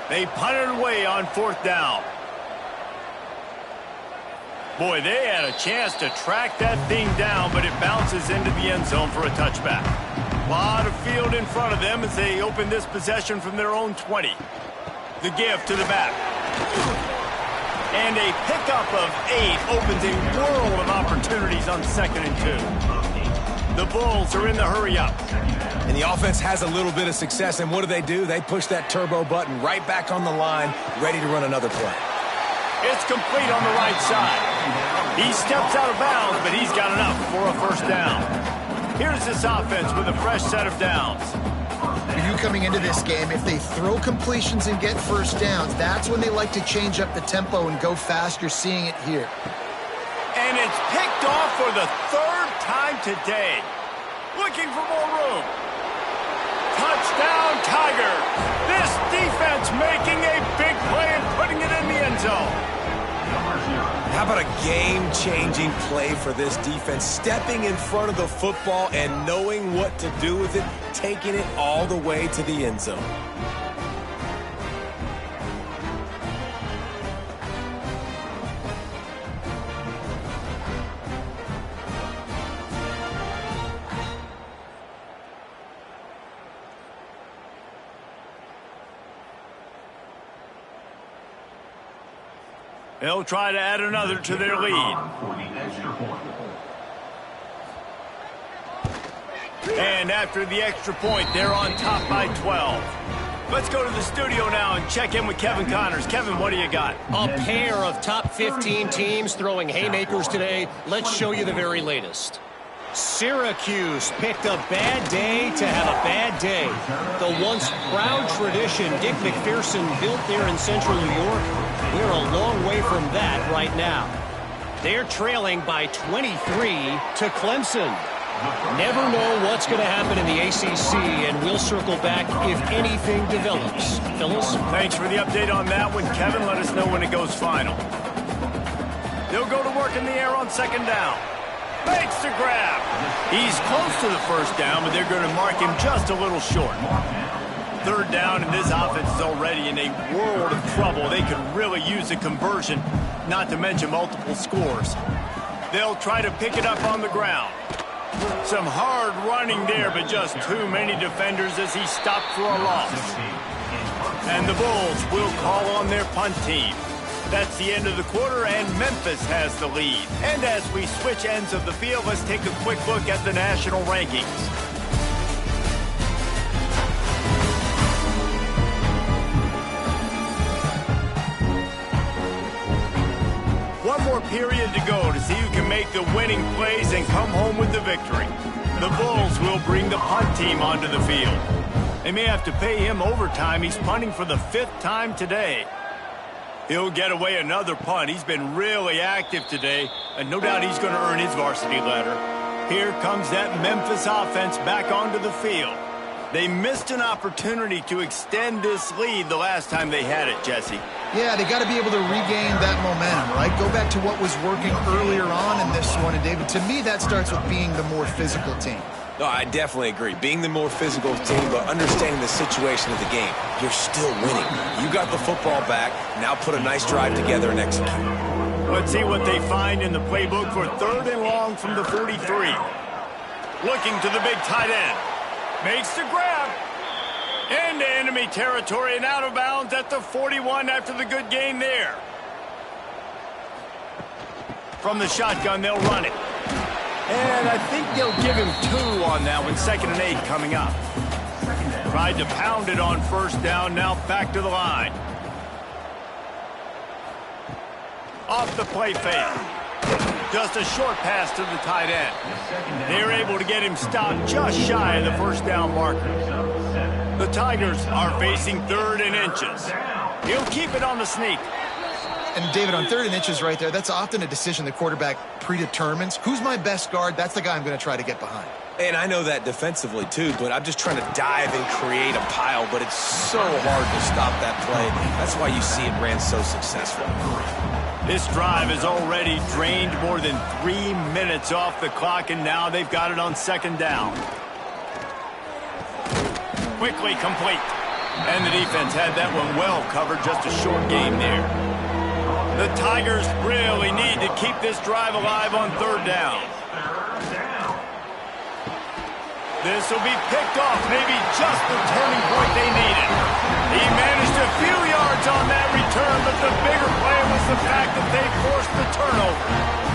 They punt it away on 4th down. Boy, they had a chance to track that thing down, but it bounces into the end zone for a touchback. A lot of field in front of them as they open this possession from their own 20. The give to the back. And a pickup of 8 opens a world of opportunities on 2nd and 2. The Bulls are in the hurry-up. And the offense has a little bit of success, and what do? They push that turbo button right back on the line, ready to run another play. It's complete on the right side. He steps out of bounds, but he's got enough for a first down. Here's this offense with a fresh set of downs. For you coming into this game, if they throw completions and get first downs, that's when they like to change up the tempo and go fast. You're seeing it here. And it's picked off for the 3rd time today. Looking for more room. Touchdown, Tigers. This defense making a big play and putting it in the end zone. What a game-changing play for this defense. Stepping in front of the football and knowing what to do with it, taking it all the way to the end zone. They'll try to add another to their lead. And after the extra point, they're on top by 12. Let's go to the studio now and check in with Kevin Connors. Kevin, what do you got? A pair of top 15 teams throwing haymakers today. Let's show you the very latest. Syracuse picked a bad day to have a bad day. The once proud tradition Dick McPherson built there in central New York, we're a long way from that right now. They're trailing by 23 to Clemson. Never know what's going to happen in the ACC, and we'll circle back if anything develops. Phyllis? Thanks for the update on that one, Kevin. Let us know when it goes final. They'll go to work in the air on second down. Makes the grab. He's close to the first down, but they're going to mark him just a little short. Third down, and this offense is already in a world of trouble. They could really use a conversion, not to mention multiple scores. They'll try to pick it up on the ground. Some hard running there, but just too many defenders as he stopped for a loss. And the Bulls will call on their punt team. That's the end of the quarter, and Memphis has the lead. And as we switch ends of the field, let's take a quick look at the national rankings. One more period to go to see who can make the winning plays and come home with the victory. The Bulls will bring the punt team onto the field. They may have to pay him overtime. He's punting for the 5th time today. He'll get away another punt. He's been really active today, and no doubt he's going to earn his varsity letter. Here comes that Memphis offense back onto the field. They missed an opportunity to extend this lead the last time they had it, Jesse. Yeah, they got to be able to regain that momentum, right? Go back to what was working earlier on in this one. And, David, to me, that starts with being the more physical team. No, I definitely agree. Being the more physical team, but understanding the situation of the game. You're still winning. You got the football back. Now put a nice drive together and execute. Let's see what they find in the playbook for 3rd and long from the 43. Looking to the big tight end. Makes the grab. Into enemy territory and out of bounds at the 41 after the good gain there. From the shotgun, they'll run it. And I think they'll give him 2 on that one. 2nd and 8 coming up. Tried to pound it on first down. Now back to the line. Off the play fake. Just a short pass to the tight end. They're able to get him stopped just shy of the first down marker. The Tigers are facing 3rd and inches. He'll keep it on the sneak. And, David, on 3rd and inches right there, that's often a decision the quarterback predetermines. Who's my best guard? That's the guy I'm going to try to get behind. And I know that defensively, too, but I'm just trying to dive and create a pile, but it's so hard to stop that play. That's why you see it ran so successful. This drive has already drained more than 3 minutes off the clock, and now they've got it on 2nd down. Quickly complete. And the defense had that one well covered, just a short game there. The Tigers really need to keep this drive alive on 3rd down. This will be picked off, maybe just the turning point they needed. He managed a few yards on that return, but the bigger play was the fact that they forced the turnover.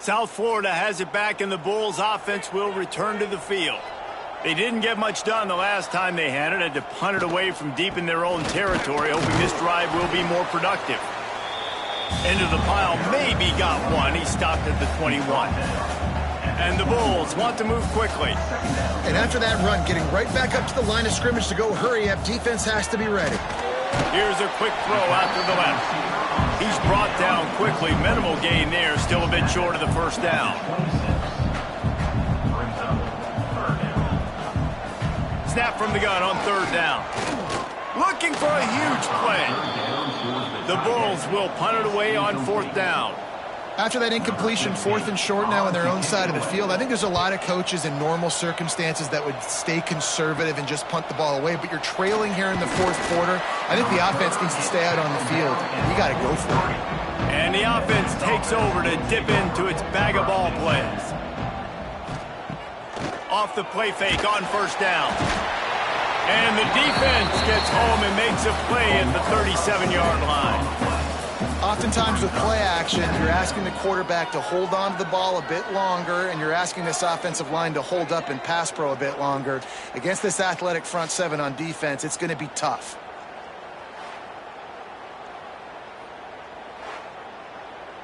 South Florida has it back, and the Bulls offense will return to the field. They didn't get much done the last time they had to punt it away from deep in their own territory, hoping this drive will be more productive. Into the pile, maybe got one. He stopped at the 21. And the Bulls want to move quickly. And after that run, getting right back up to the line of scrimmage to go hurry up, defense has to be ready. Here's a quick throw out to the left. He's brought down quickly. Minimal gain there. Still a bit short of the first down. Snap from the gun on third down. Looking for a huge play. The Bulls will punt it away on fourth down. After that incompletion, 4th and short now on their own side of the field, I think there's a lot of coaches in normal circumstances that would stay conservative and just punt the ball away, but you're trailing here in the fourth quarter. I think the offense needs to stay out on the field. You got to go for it. And the offense takes over to dip into its bag of ball plays. Off the play fake on first down. And the defense gets home and makes a play at the 37-yard line. Oftentimes with play action, you're asking the quarterback to hold on to the ball a bit longer, and you're asking this offensive line to hold up and pass pro a bit longer. Against this athletic front seven on defense, it's going to be tough.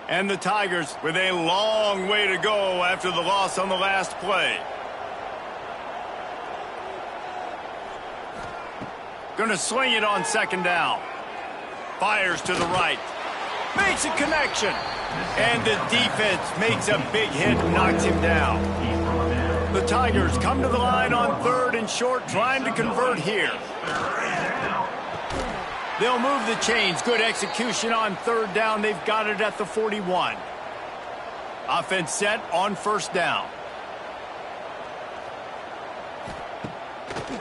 And the Tigers with a long way to go after the loss on the last play. Going to sling it on second down. Fires to the right. Makes a connection. And the defense makes a big hit and knocks him down. The Tigers come to the line on third and short, trying to convert here. They'll move the chains. Good execution on third down. They've got it at the 41. Offense set on first down.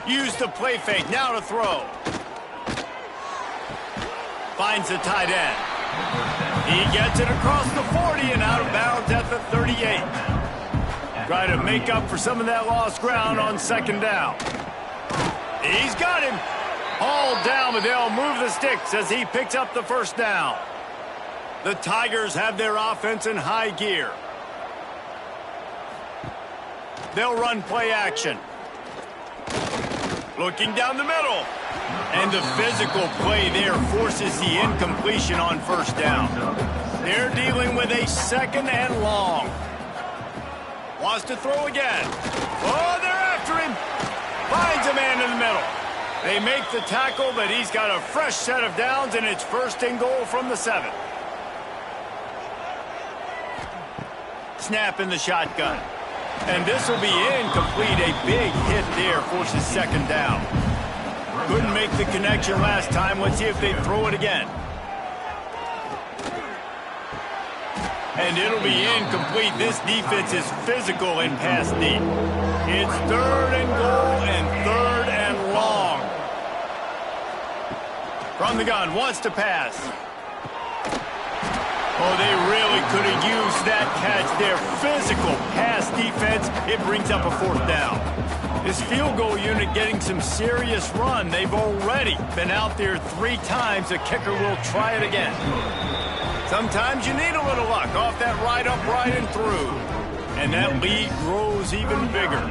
Use the play fake. Now to throw. Finds the tight end. He gets it across the 40 and out of bounds at the 38. Try to make up for some of that lost ground on second down. He's got him. Hauled down, but they'll move the sticks as he picks up the first down. The Tigers have their offense in high gear. They'll run play action. Looking down the middle. And the physical play there forces the incompletion on first down. They're dealing with a second and long. Wants to throw again. Oh, they're after him. Finds a man in the middle. They make the tackle, but he's got a fresh set of downs, and it's first and goal from the 7. Snap in the shotgun. And this will be incomplete. A big hit there forces second down. Couldn't make the connection last time. Let's see if they throw it again. And it'll be incomplete. This defense is physical in pass deep. It's third and goal and third and long. From the gun, wants to pass. Oh, they really could have used that catch there. Physical pass defense. It brings up a fourth down. This field goal unit getting some serious run. They've already been out there 3 times. The kicker will try it again. Sometimes you need a little luck off that right upright and through. And that lead grows even bigger.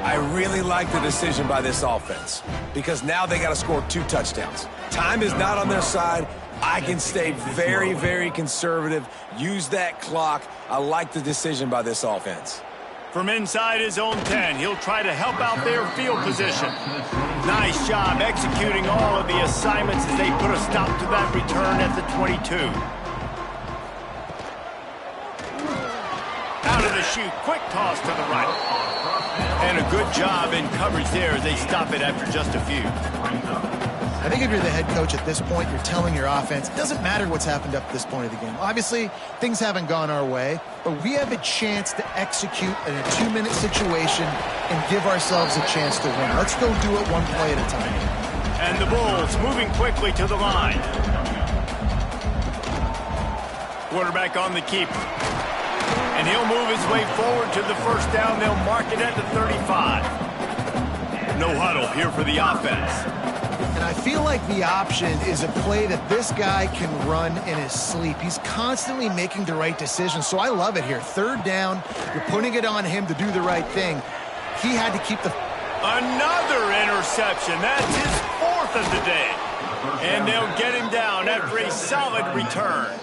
I really like the decision by this offense because now they got to score 2 touchdowns. Time is not on their side. I can stay very, very conservative. Use that clock. I like the decision by this offense. From inside his own 10, he'll try to help out their field position. Nice job executing all of the assignments as they put a stop to that return at the 22. Out of the chute, quick toss to the right. And a good job in coverage there as they stop it after just a few. I think if you're the head coach at this point, you're telling your offense, it doesn't matter what's happened up to this point of the game. Obviously, things haven't gone our way, but we have a chance to execute in a 2-minute situation and give ourselves a chance to win. Let's go do it one play at a time. And the Bulls moving quickly to the line. Quarterback on the keeper. And he'll move his way forward to the first down. They'll mark it at the 35. No huddle here for the offense. And I feel like the option is a play that this guy can run in his sleep. He's constantly making the right decision, so I love it here. Third down, you're putting it on him to do the right thing. He had to keep the... Another interception. That's his 4th of the day. And they'll get him down after a solid return.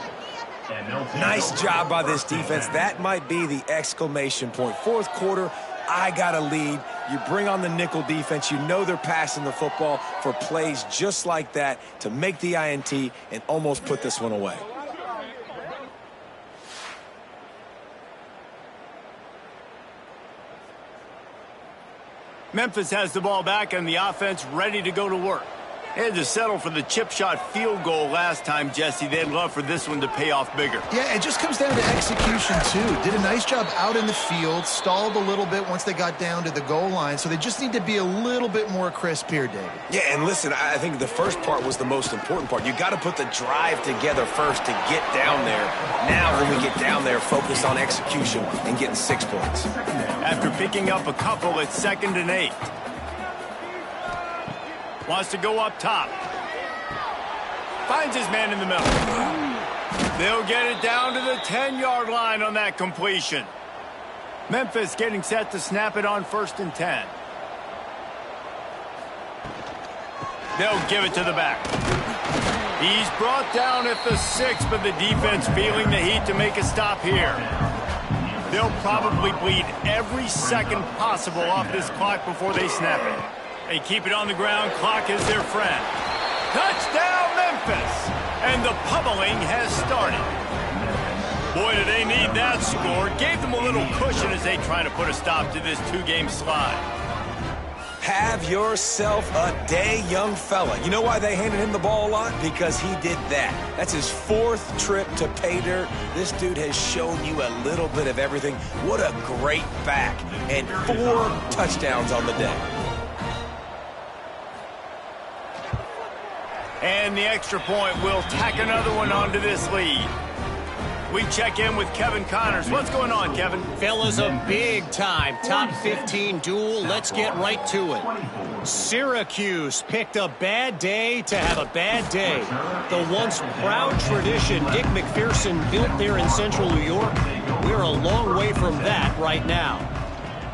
Nice job by this defense. That might be the exclamation point. 4th quarter, I got a lead. You bring on the nickel defense. You know they're passing the football for plays just like that to make the INT and almost put this one away. Memphis has the ball back and the offense ready to go to work. They had to settle for the chip shot field goal last time, Jesse. They'd love for this one to pay off bigger. Yeah, it just comes down to execution, too. Did a nice job out in the field, stalled a little bit once they got down to the goal line, so they just need to be a little bit more crisp here, David. Yeah, and listen, I think the first part was the most important part. You got to put the drive together first to get down there. Now, when we get down there, focus on execution and getting 6 points. After picking up a couple, it's 2nd and 8. Wants to go up top. Finds his man in the middle. They'll get it down to the 10-yard line on that completion. Memphis getting set to snap it on 1st and 10. They'll give it to the back. He's brought down at the 6, but the defense feeling the heat to make a stop here. They'll probably bleed every second possible off this clock before they snap it. They keep it on the ground. Clock is their friend. Touchdown, Memphis! And the pummeling has started. Boy, do they need that score. Gave them a little cushion as they try to put a stop to this 2-game slide. Have yourself a day, young fella. You know why they handed him the ball a lot? Because he did that. That's his 4th trip to pay dirt. This dude has shown you a little bit of everything. What a great back. And 4 touchdowns on the day. And the extra point will tack another one onto this lead. We check in with Kevin Connors. What's going on, Kevin? Fellas, a big-time top 15 duel. Let's get right to it. Syracuse picked a bad day to have a bad day. The once proud tradition Dick McPherson built there in central New York, we're a long way from that right now.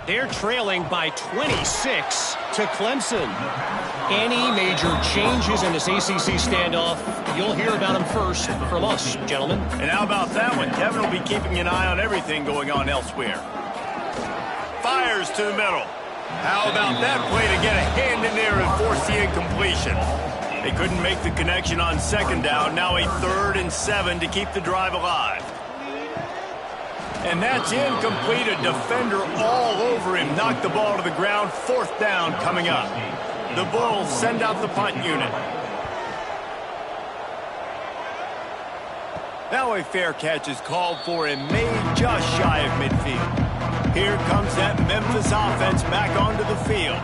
They're trailing by 26 to Clemson. Any major changes in this ACC standoff, you'll hear about them first from us, gentlemen. And how about that one? Kevin will be keeping an eye on everything going on elsewhere. Fires to the middle. How about that play to get a hand in there and force the incompletion? They couldn't make the connection on 2nd down. Now a 3rd and 7 to keep the drive alive. And that's incomplete. A defender all over him. Knocked the ball to the ground. 4th down coming up. The Bulls send out the punt unit. Now a fair catch is called for and made just shy of midfield. Here comes that Memphis offense back onto the field.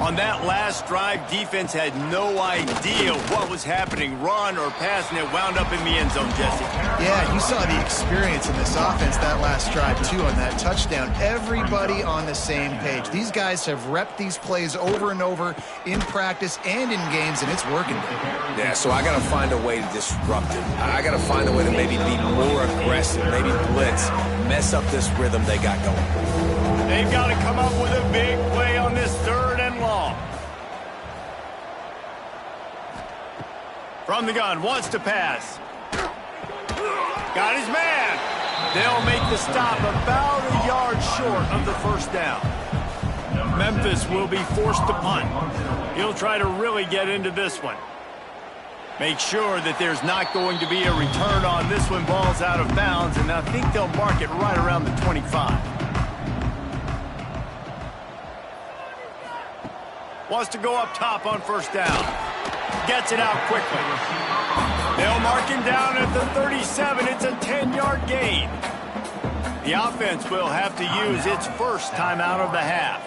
On that last drive, defense had no idea what was happening, run or pass, and it wound up in the end zone, Jesse. Yeah, you saw the experience in this offense that last drive, too, on that touchdown. Everybody on the same page. These guys have repped these plays over and over in practice and in games, and it's working. Yeah, so I got to find a way to disrupt it. I got to find a way to maybe be more aggressive, maybe blitz, mess up this rhythm they got going. They've got to come up with a big play on this 3rd and long. From the gun, wants to pass. Got his man. They'll make the stop about a yard short of the 1st down. Memphis will be forced to punt. He'll try to really get into this one. Make sure that there's not going to be a return on this one. Ball's out of bounds, and I think they'll mark it right around the 25. Wants to go up top on 1st down. Gets it out quickly. They'll mark him down at the 37. It's a 10-yard gain. The offense will have to use its first timeout of the half.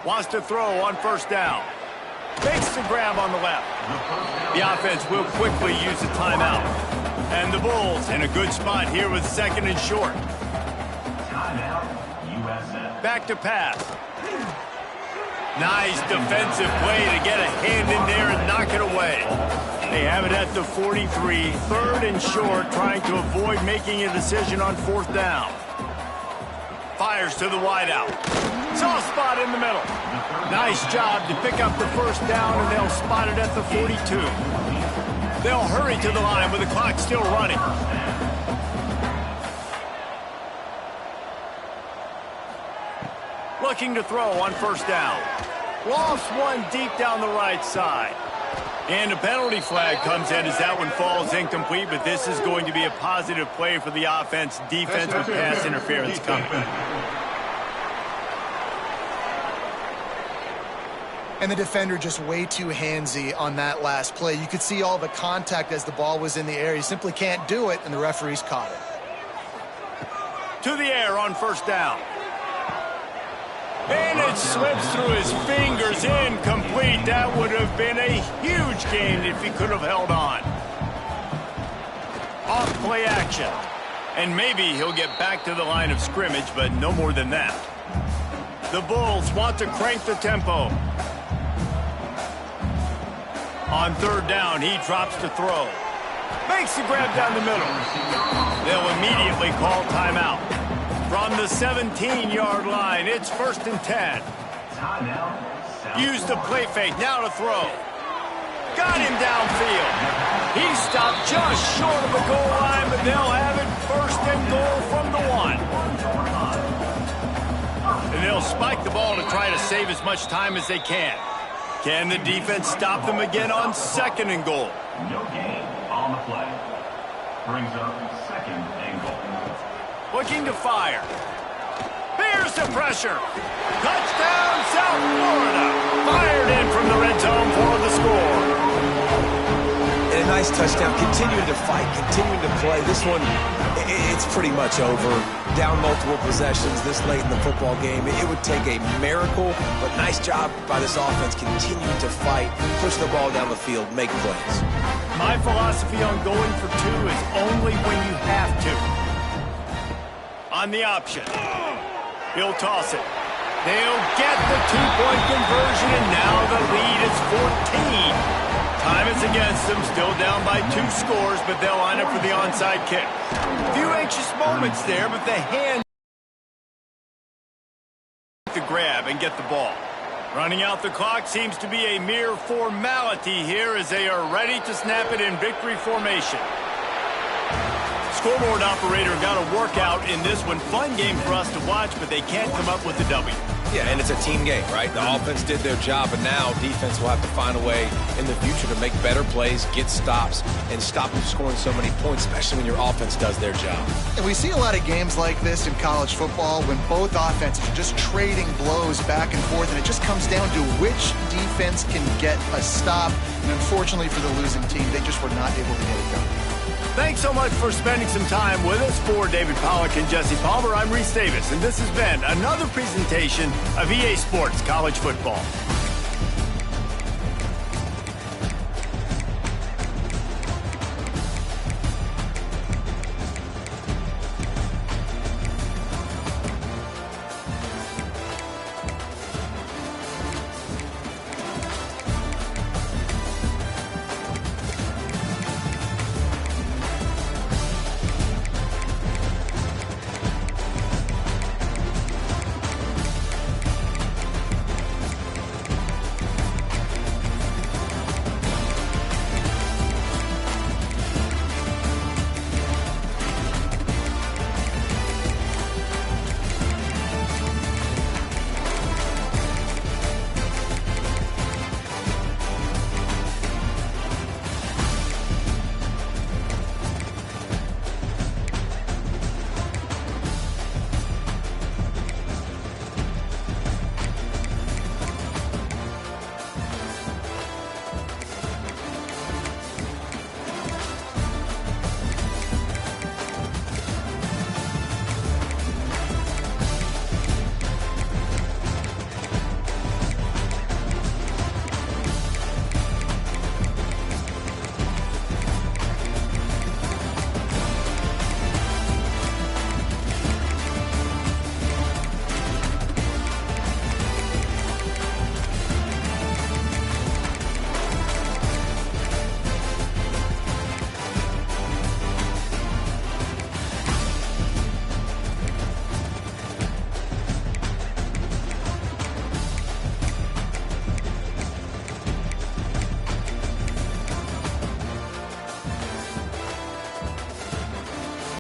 Wants to throw on 1st down. Makes the grab on the left. The offense will quickly use the timeout. And the Bulls in a good spot here with 2nd and short. Back to pass. Nice defensive play to get a hand in there and knock it away. They have it at the 43, 3rd and short, trying to avoid making a decision on 4th down. Fires to the wideout. Soft spot in the middle. Nice job to pick up the 1st down, and they'll spot it at the 42. They'll hurry to the line with the clock still running. looking to throw on first down. Lofts one deep down the right side. And a penalty flag comes in as that one falls incomplete, but this is going to be a positive play for the offense. Defense with pass interference coming. And the defender just way too handsy on that last play. You could see all the contact as the ball was in the air. He simply can't do it, and the referees caught it. To the air on first down. And it slips through his fingers, incomplete. That would have been a huge gain if he could have held on. Off play action. And maybe he'll get back to the line of scrimmage, but no more than that. The Bulls want to crank the tempo. On third down, he drops to throw. Makes the grab down the middle. They'll immediately call timeout. From the 17-yard line, it's 1st and 10. Use the play fake, now to throw. Got him downfield. He stopped just short of the goal line, but they'll have it 1st and goal from the 1. And they'll spike the ball to try to save as much time as they can. Can the defense stop them again on 2nd and goal? No gain on the play. Brings up 2nd and goal. Looking to fire. Here's the pressure. Touchdown, South Florida. Fired in from the red zone for the score. And a nice touchdown. Continuing to fight, continuing to play. This one, it's pretty much over. Down multiple possessions this late in the football game. It would take a miracle, but nice job by this offense continuing to fight, push the ball down the field, make plays. My philosophy on going for 2 is only when you have to. On the option. He'll toss it. They'll get the 2-point conversion, and now the lead is 14. Time is against them, still down by 2 scores, but they'll line up for the onside kick. A few anxious moments there, but the hand to grab and get the ball. Running out the clock seems to be a mere formality here as they are ready to snap it in victory formation. Scoreboard operator got a workout in this one. Fun game for us to watch, but they can't come up with the W. Yeah, and it's a team game, right? The offense did their job, and now defense will have to find a way in the future to make better plays, get stops, and stop them scoring so many points, especially when your offense does their job. And we see a lot of games like this in college football when both offenses are just trading blows back and forth, and it just comes down to which defense can get a stop. And unfortunately for the losing team, they just were not able to get it done. Thanks so much for spending some time with us. For David Pollack and Jesse Palmer, I'm Reese Davis, and this has been another presentation of EA Sports College Football.